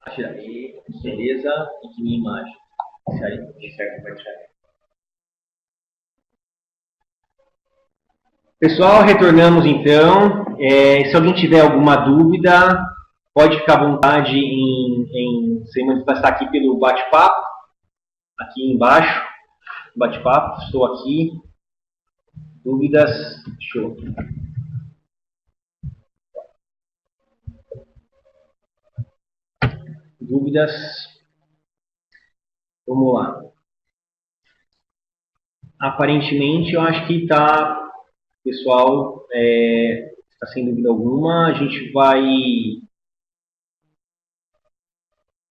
Aí, beleza, e que minha imagem. Isso aí, certo, vai tirar. Pessoal, retornamos então. Se alguém tiver alguma dúvida, pode ficar à vontade em se manifestar aqui pelo bate-papo, aqui embaixo, bate-papo, estou aqui. Dúvidas? Show. Dúvidas? Vamos lá. Aparentemente, eu acho que está, pessoal, está sem dúvida alguma. A gente vai...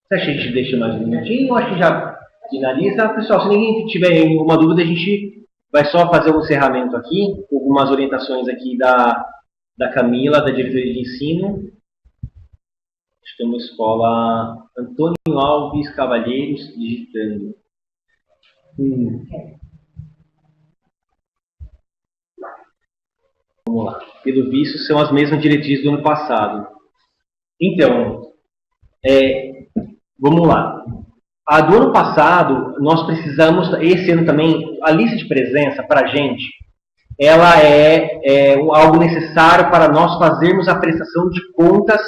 Você acha que a gente deixa mais um minutinho? Eu acho que já finaliza. Pessoal, se ninguém tiver nenhuma dúvida, a gente vai só fazer um encerramento aqui, com algumas orientações aqui da Camila, da diretoria de ensino. Estamos na escola Antônio Alves Cavalheiros, digitando. Vamos lá. Pelo visto, são as mesmas diretrizes do ano passado. Então, vamos lá. A do ano passado, nós precisamos, esse ano também, a lista de presença para a gente, ela é algo necessário para nós fazermos a prestação de contas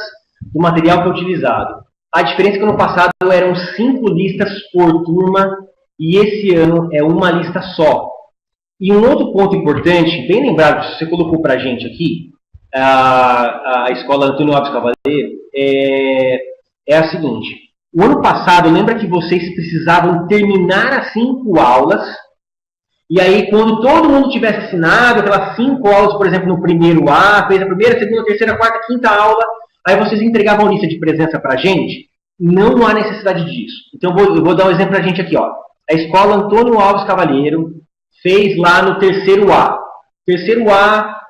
do material que é utilizado. A diferença é que no passado eram 5 listas por turma e esse ano é uma lista só. E um outro ponto importante, bem lembrado, que você colocou para a gente aqui, a escola Antônio Alves Cavaleiro, é a seguinte. O ano passado, lembra que vocês precisavam terminar as 5 aulas, e aí quando todo mundo tivesse assinado aquelas 5 aulas, por exemplo, no primeiro A, fez a primeira, segunda, terceira, quarta, quinta aula, aí vocês entregavam a lista de presença para a gente, não há necessidade disso. Então eu vou dar um exemplo para a gente aqui. Ó. A escola Antônio Alves Cavaleiro fez lá no terceiro A. Terceiro A,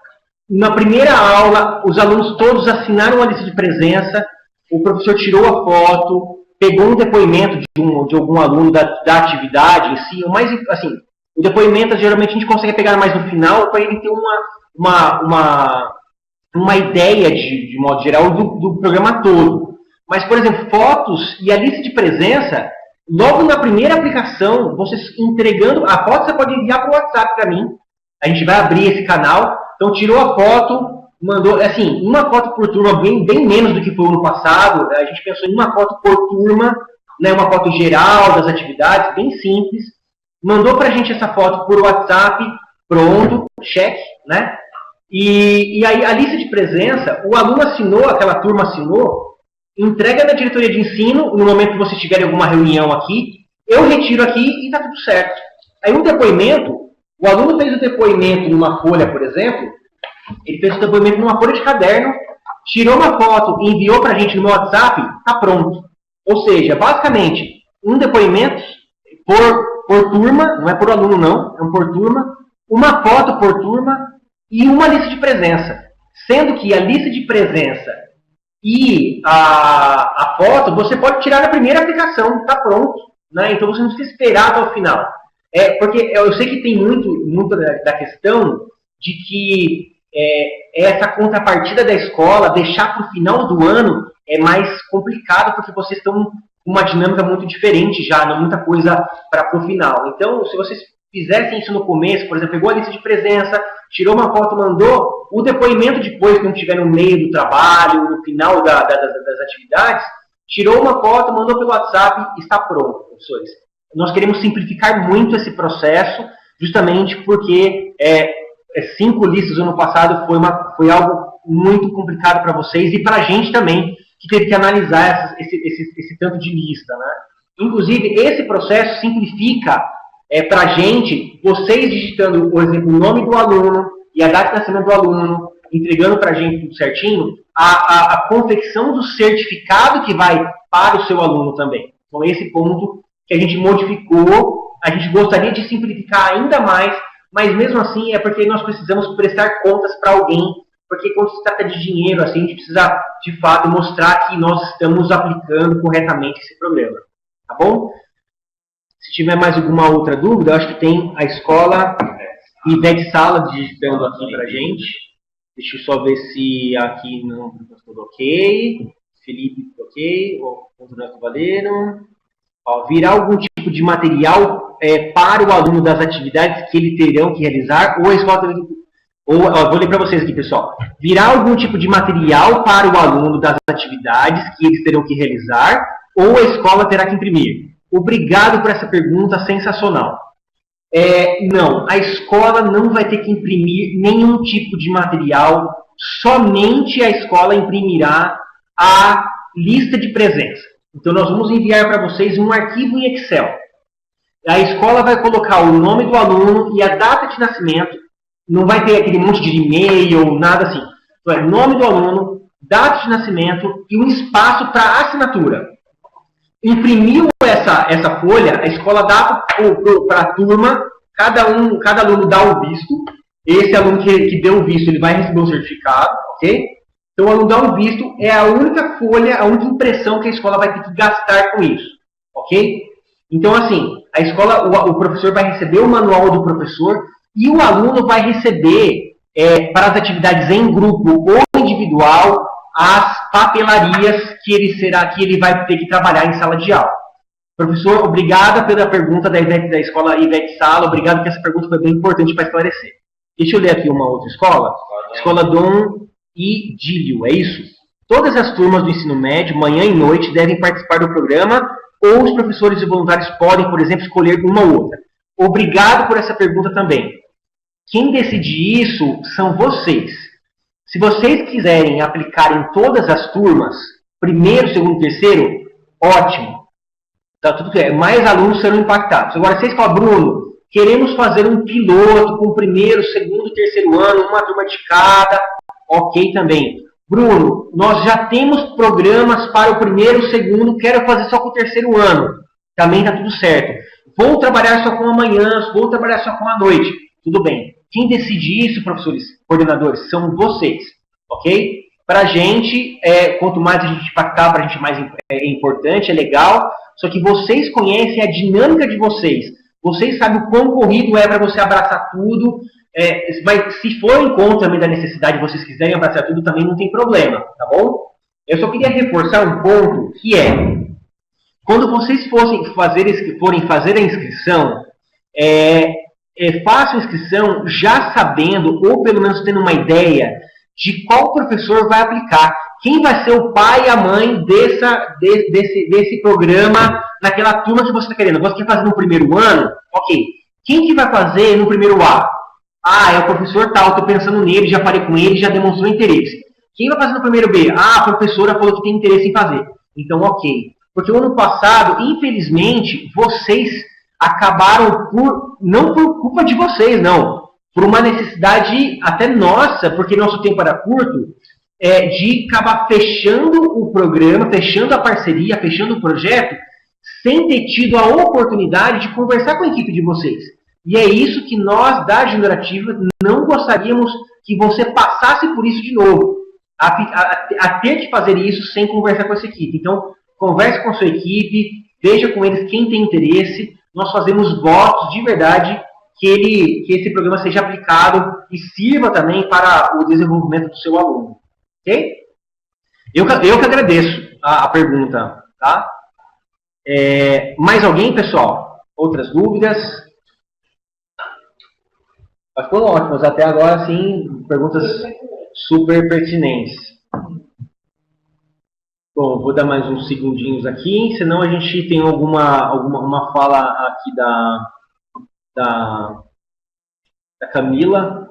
na primeira aula, os alunos todos assinaram a lista de presença, o professor tirou a foto, pegou um depoimento de algum aluno da atividade em si, mas assim, o depoimento geralmente a gente consegue pegar mais no final para ele ter uma ideia de modo geral do programa todo. Mas, por exemplo, fotos e a lista de presença, logo na primeira aplicação, vocês entregando, a foto você pode enviar para o WhatsApp para mim, a gente vai abrir esse canal, então tirou a foto, mandou, assim, uma foto por turma, bem menos do que foi o ano passado. A gente pensou em uma foto por turma, né, uma foto geral das atividades, bem simples. Mandou pra gente essa foto por WhatsApp, pronto, cheque, né? E aí a lista de presença, o aluno assinou, aquela turma assinou, entrega na diretoria de ensino, no momento que vocês tiverem alguma reunião aqui, eu retiro aqui e tá tudo certo. Aí um depoimento, o aluno fez o depoimento numa folha, por exemplo, ele fez o depoimento numa folha de caderno, tirou uma foto e enviou para a gente no WhatsApp, está pronto. Ou seja, basicamente, um depoimento por turma, não é por aluno não, é um por turma, uma foto por turma e uma lista de presença. Sendo que a lista de presença e a foto, você pode tirar na primeira aplicação, está pronto. Né? Então você não precisa esperar até o final. Porque eu sei que tem muito da questão de que essa contrapartida da escola, deixar para o final do ano é mais complicado, porque vocês estão com uma dinâmica muito diferente já, não muita coisa para o final. Então, se vocês fizessem isso no começo, por exemplo, pegou a lista de presença, tirou uma foto, mandou, o depoimento depois, quando estiver no meio do trabalho, no final das atividades, tirou uma foto, mandou pelo WhatsApp, está pronto, professores. Nós queremos simplificar muito esse processo, justamente porque 5 listas no ano passado foi algo muito complicado para vocês e para a gente também, que teve que analisar esse tanto de lista. Né? Inclusive, esse processo simplifica para a gente, vocês digitando, por exemplo, o nome do aluno e a data de nascimento do aluno, entregando para a gente tudo certinho, a confecção do certificado que vai para o seu aluno também. Então, esse ponto que a gente modificou, a gente gostaria de simplificar ainda mais, mas mesmo assim é porque nós precisamos prestar contas para alguém, porque quando se trata de dinheiro, assim, a gente precisa, de fato, mostrar que nós estamos aplicando corretamente esse programa. Tá bom? Se tiver mais alguma outra dúvida, eu acho que tem a escola Ivete Sala digitando aqui para a gente. Deixa eu só ver se aqui não está tudo ok. Felipe, ok. O Renato Valero. Ó, virar algum tipo de material para o aluno das atividades que ele terão que realizar, ou a escola... vou ler para vocês aqui, pessoal. Virar algum tipo de material para o aluno das atividades que eles terão que realizar, ou a escola terá que imprimir. Obrigado por essa pergunta sensacional. Não, a escola não vai ter que imprimir nenhum tipo de material, somente a escola imprimirá a lista de presença. Então, nós vamos enviar para vocês um arquivo em Excel. A escola vai colocar o nome do aluno e a data de nascimento. Não vai ter aquele monte de e-mail, nada assim. Então, é nome do aluno, data de nascimento e um espaço para assinatura. Imprimiu essa folha, a escola dá para a turma, cada aluno dá o visto. Esse aluno que deu o visto, ele vai receber um certificado, ok? Então, o aluno dá um visto, é a única folha, a única impressão que a escola vai ter que gastar com isso, ok? Então, assim, a escola, o professor vai receber o manual do professor e o aluno vai receber, para as atividades em grupo ou individual, as papelarias que ele vai ter que trabalhar em sala de aula. Professor, obrigada pela pergunta da escola Ivete Sala, obrigado porque essa pergunta foi bem importante para esclarecer. Deixa eu ler aqui uma outra escola. Escola Dom e Dílio, é isso? Todas as turmas do ensino médio, manhã e noite, devem participar do programa, ou os professores e voluntários podem, por exemplo, escolher uma ou outra. Obrigado por essa pergunta também. Quem decide isso são vocês. Se vocês quiserem aplicar em todas as turmas, primeiro, segundo, terceiro, ótimo. Tá tudo bem. Mais alunos serão impactados. Agora, vocês falam, Bruno, queremos fazer um piloto com o primeiro, segundo e terceiro ano, uma turma de cada. Ok também. Bruno, nós já temos programas para o primeiro, segundo, quero fazer só com o terceiro ano. Também está tudo certo. Vou trabalhar só com a manhã, vou trabalhar só com a noite. Tudo bem. Quem decide isso, professores, coordenadores, são vocês. Ok? Para a gente, quanto mais a gente impactar, para a gente mais é importante, é legal. Só que vocês conhecem a dinâmica de vocês. Vocês sabem o quão corrido é para você abraçar tudo. Mas se for em conta também da necessidade, vocês quiserem abraçar tudo, também não tem problema, tá bom? Eu só queria reforçar um ponto, que quando vocês forem fazer a inscrição, façam a inscrição já sabendo, ou pelo menos tendo uma ideia, de qual professor vai aplicar. Quem vai ser o pai e a mãe desse programa naquela turma que você está querendo? Você quer fazer no primeiro ano? Ok. Quem que vai fazer no primeiro A? É o professor tal, estou pensando nele, já falei com ele, já demonstrou interesse. Quem vai fazer no primeiro B? A professora falou que tem interesse em fazer. Então, ok. Porque o ano passado, infelizmente, vocês acabaram não por culpa de vocês, não. Por uma necessidade até nossa, porque nosso tempo era curto, de acabar fechando o programa, fechando a parceria, fechando o projeto, sem ter tido a oportunidade de conversar com a equipe de vocês. E é isso que nós, da Generativa, não gostaríamos que você passasse por isso de novo. A ter que fazer isso sem conversar com essa equipe. Então, converse com a sua equipe, veja com eles quem tem interesse. Nós fazemos votos de verdade que esse programa seja aplicado e sirva também para o desenvolvimento do seu aluno. Ok? Eu que agradeço a pergunta. Tá? Mais alguém, pessoal? Outras dúvidas? Mas foram ótimas. Até agora, sim, perguntas super pertinentes. Bom, vou dar mais uns segundinhos aqui, senão a gente tem uma fala aqui da Camila.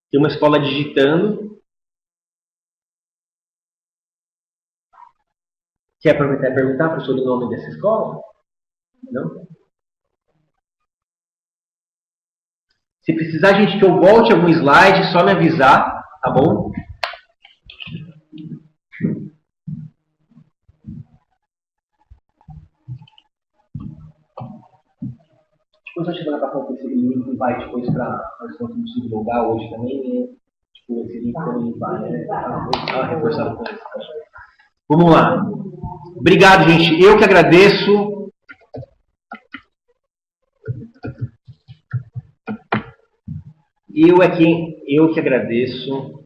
Tem uma escola digitando. Quer aproveitar e perguntar, professor, o nome dessa escola? Não? Se precisar, gente, que eu volte algum slide, só me avisar, tá bom? Depois eu acho que vai passar esse link, vai depois para nós conseguirmos divulgar hoje também, né? Tipo, esse link também vai, né? Reforçado com isso. Vamos lá. Obrigado, gente. Eu que agradeço. Eu que agradeço.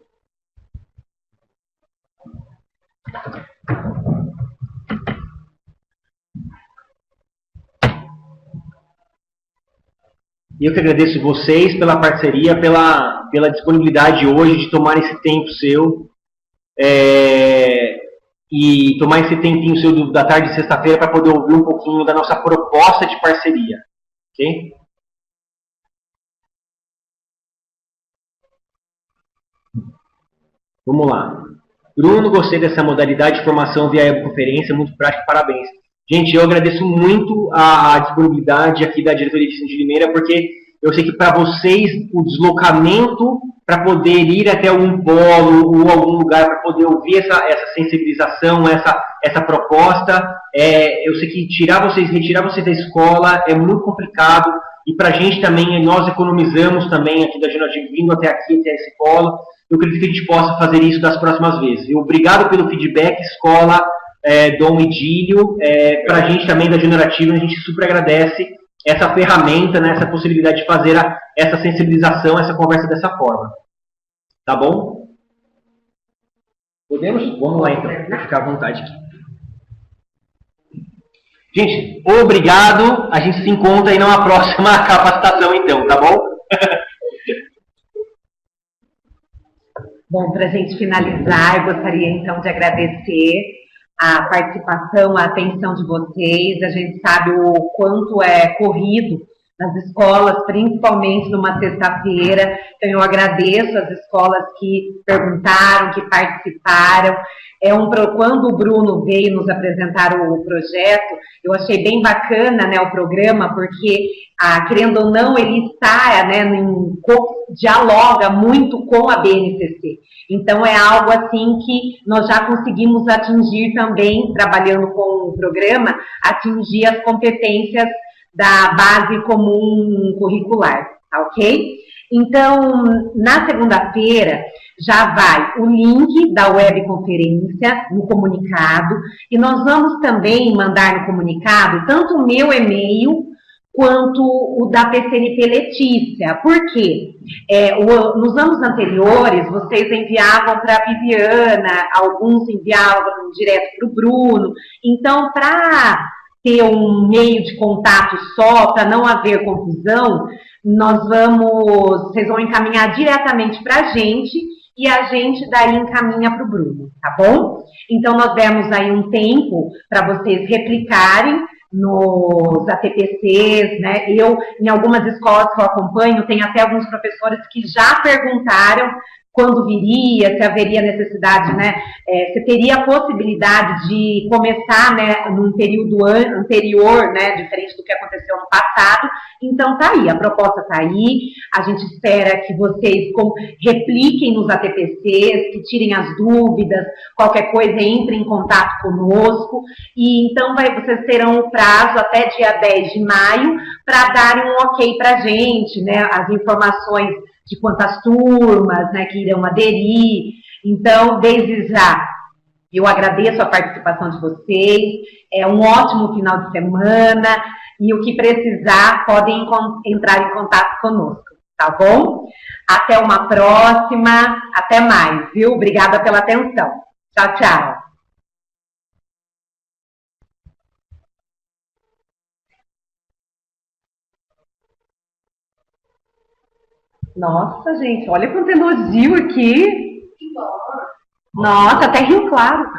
E eu que agradeço vocês pela parceria, pela disponibilidade hoje de tomar esse tempo seu e tomar esse tempinho seu da tarde de sexta-feira para poder ouvir um pouquinho da nossa proposta de parceria. Ok? Vamos lá. Bruno, gostei dessa modalidade de formação via webconferência, muito prático, parabéns. Gente, eu agradeço muito a disponibilidade aqui da diretoria de ensino de Limeira, porque eu sei que para vocês o deslocamento para poder ir até algum polo ou algum lugar para poder ouvir essa sensibilização, essa proposta, eu sei que retirar vocês da escola é muito complicado, e para a gente também, nós economizamos também aqui da Genoativo vindo até aqui, até esse polo. Eu acredito que a gente possa fazer isso das próximas vezes. E obrigado pelo feedback, escola Dom Idílio. Para a gente também da Generativo, a gente super agradece essa ferramenta, né, essa possibilidade de fazer essa sensibilização, essa conversa dessa forma. Tá bom? Podemos? Vamos lá então, vou ficar à vontade aqui. Gente, obrigado. A gente se encontra aí numa próxima capacitação então, tá bom? Bom, para a gente finalizar, eu gostaria então de agradecer a participação, a atenção de vocês. A gente sabe o quanto é corrido nas escolas, principalmente numa sexta-feira. Então, eu agradeço as escolas que perguntaram, que participaram. Quando o Bruno veio nos apresentar o projeto, eu achei bem bacana, né, o programa, porque, querendo ou não, ele está, né, dialoga muito com a BNCC. Então, é algo assim que nós já conseguimos atingir também, trabalhando com o programa, atingir as competências da base comum curricular, tá ok? Então, na segunda-feira, já vai o link da webconferência no comunicado, e nós vamos também mandar no comunicado tanto o meu e-mail quanto o da PCNP Letícia. Por quê? Nos anos anteriores, vocês enviavam para a Viviana, alguns enviavam direto para o Bruno. Então, para ter um meio de contato só, para não haver confusão, vocês vão encaminhar diretamente para a gente, e a gente daí encaminha para o Bruno, tá bom? Então, nós demos aí um tempo para vocês replicarem nos ATPCs, né? Em algumas escolas que eu acompanho, tem até alguns professores que já perguntaram quando viria, se haveria necessidade, né? Se teria a possibilidade de começar, né, num período anterior, né, diferente do que aconteceu no passado. Então, tá aí, a proposta tá aí. A gente espera que vocês repliquem nos ATPCs, que tirem as dúvidas, qualquer coisa, entrem em contato conosco. E então, vocês terão o prazo até dia 10 de maio para darem um ok para a gente, né, as informações de quantas turmas, né, que irão aderir. Então, desde já, eu agradeço a participação de vocês. É um ótimo final de semana. E o que precisar, podem entrar em contato conosco, tá bom? Até uma próxima. Até mais, viu? Obrigada pela atenção. Tchau, tchau. Nossa, gente, olha quanto elogio aqui. Nossa, até Rio Claro.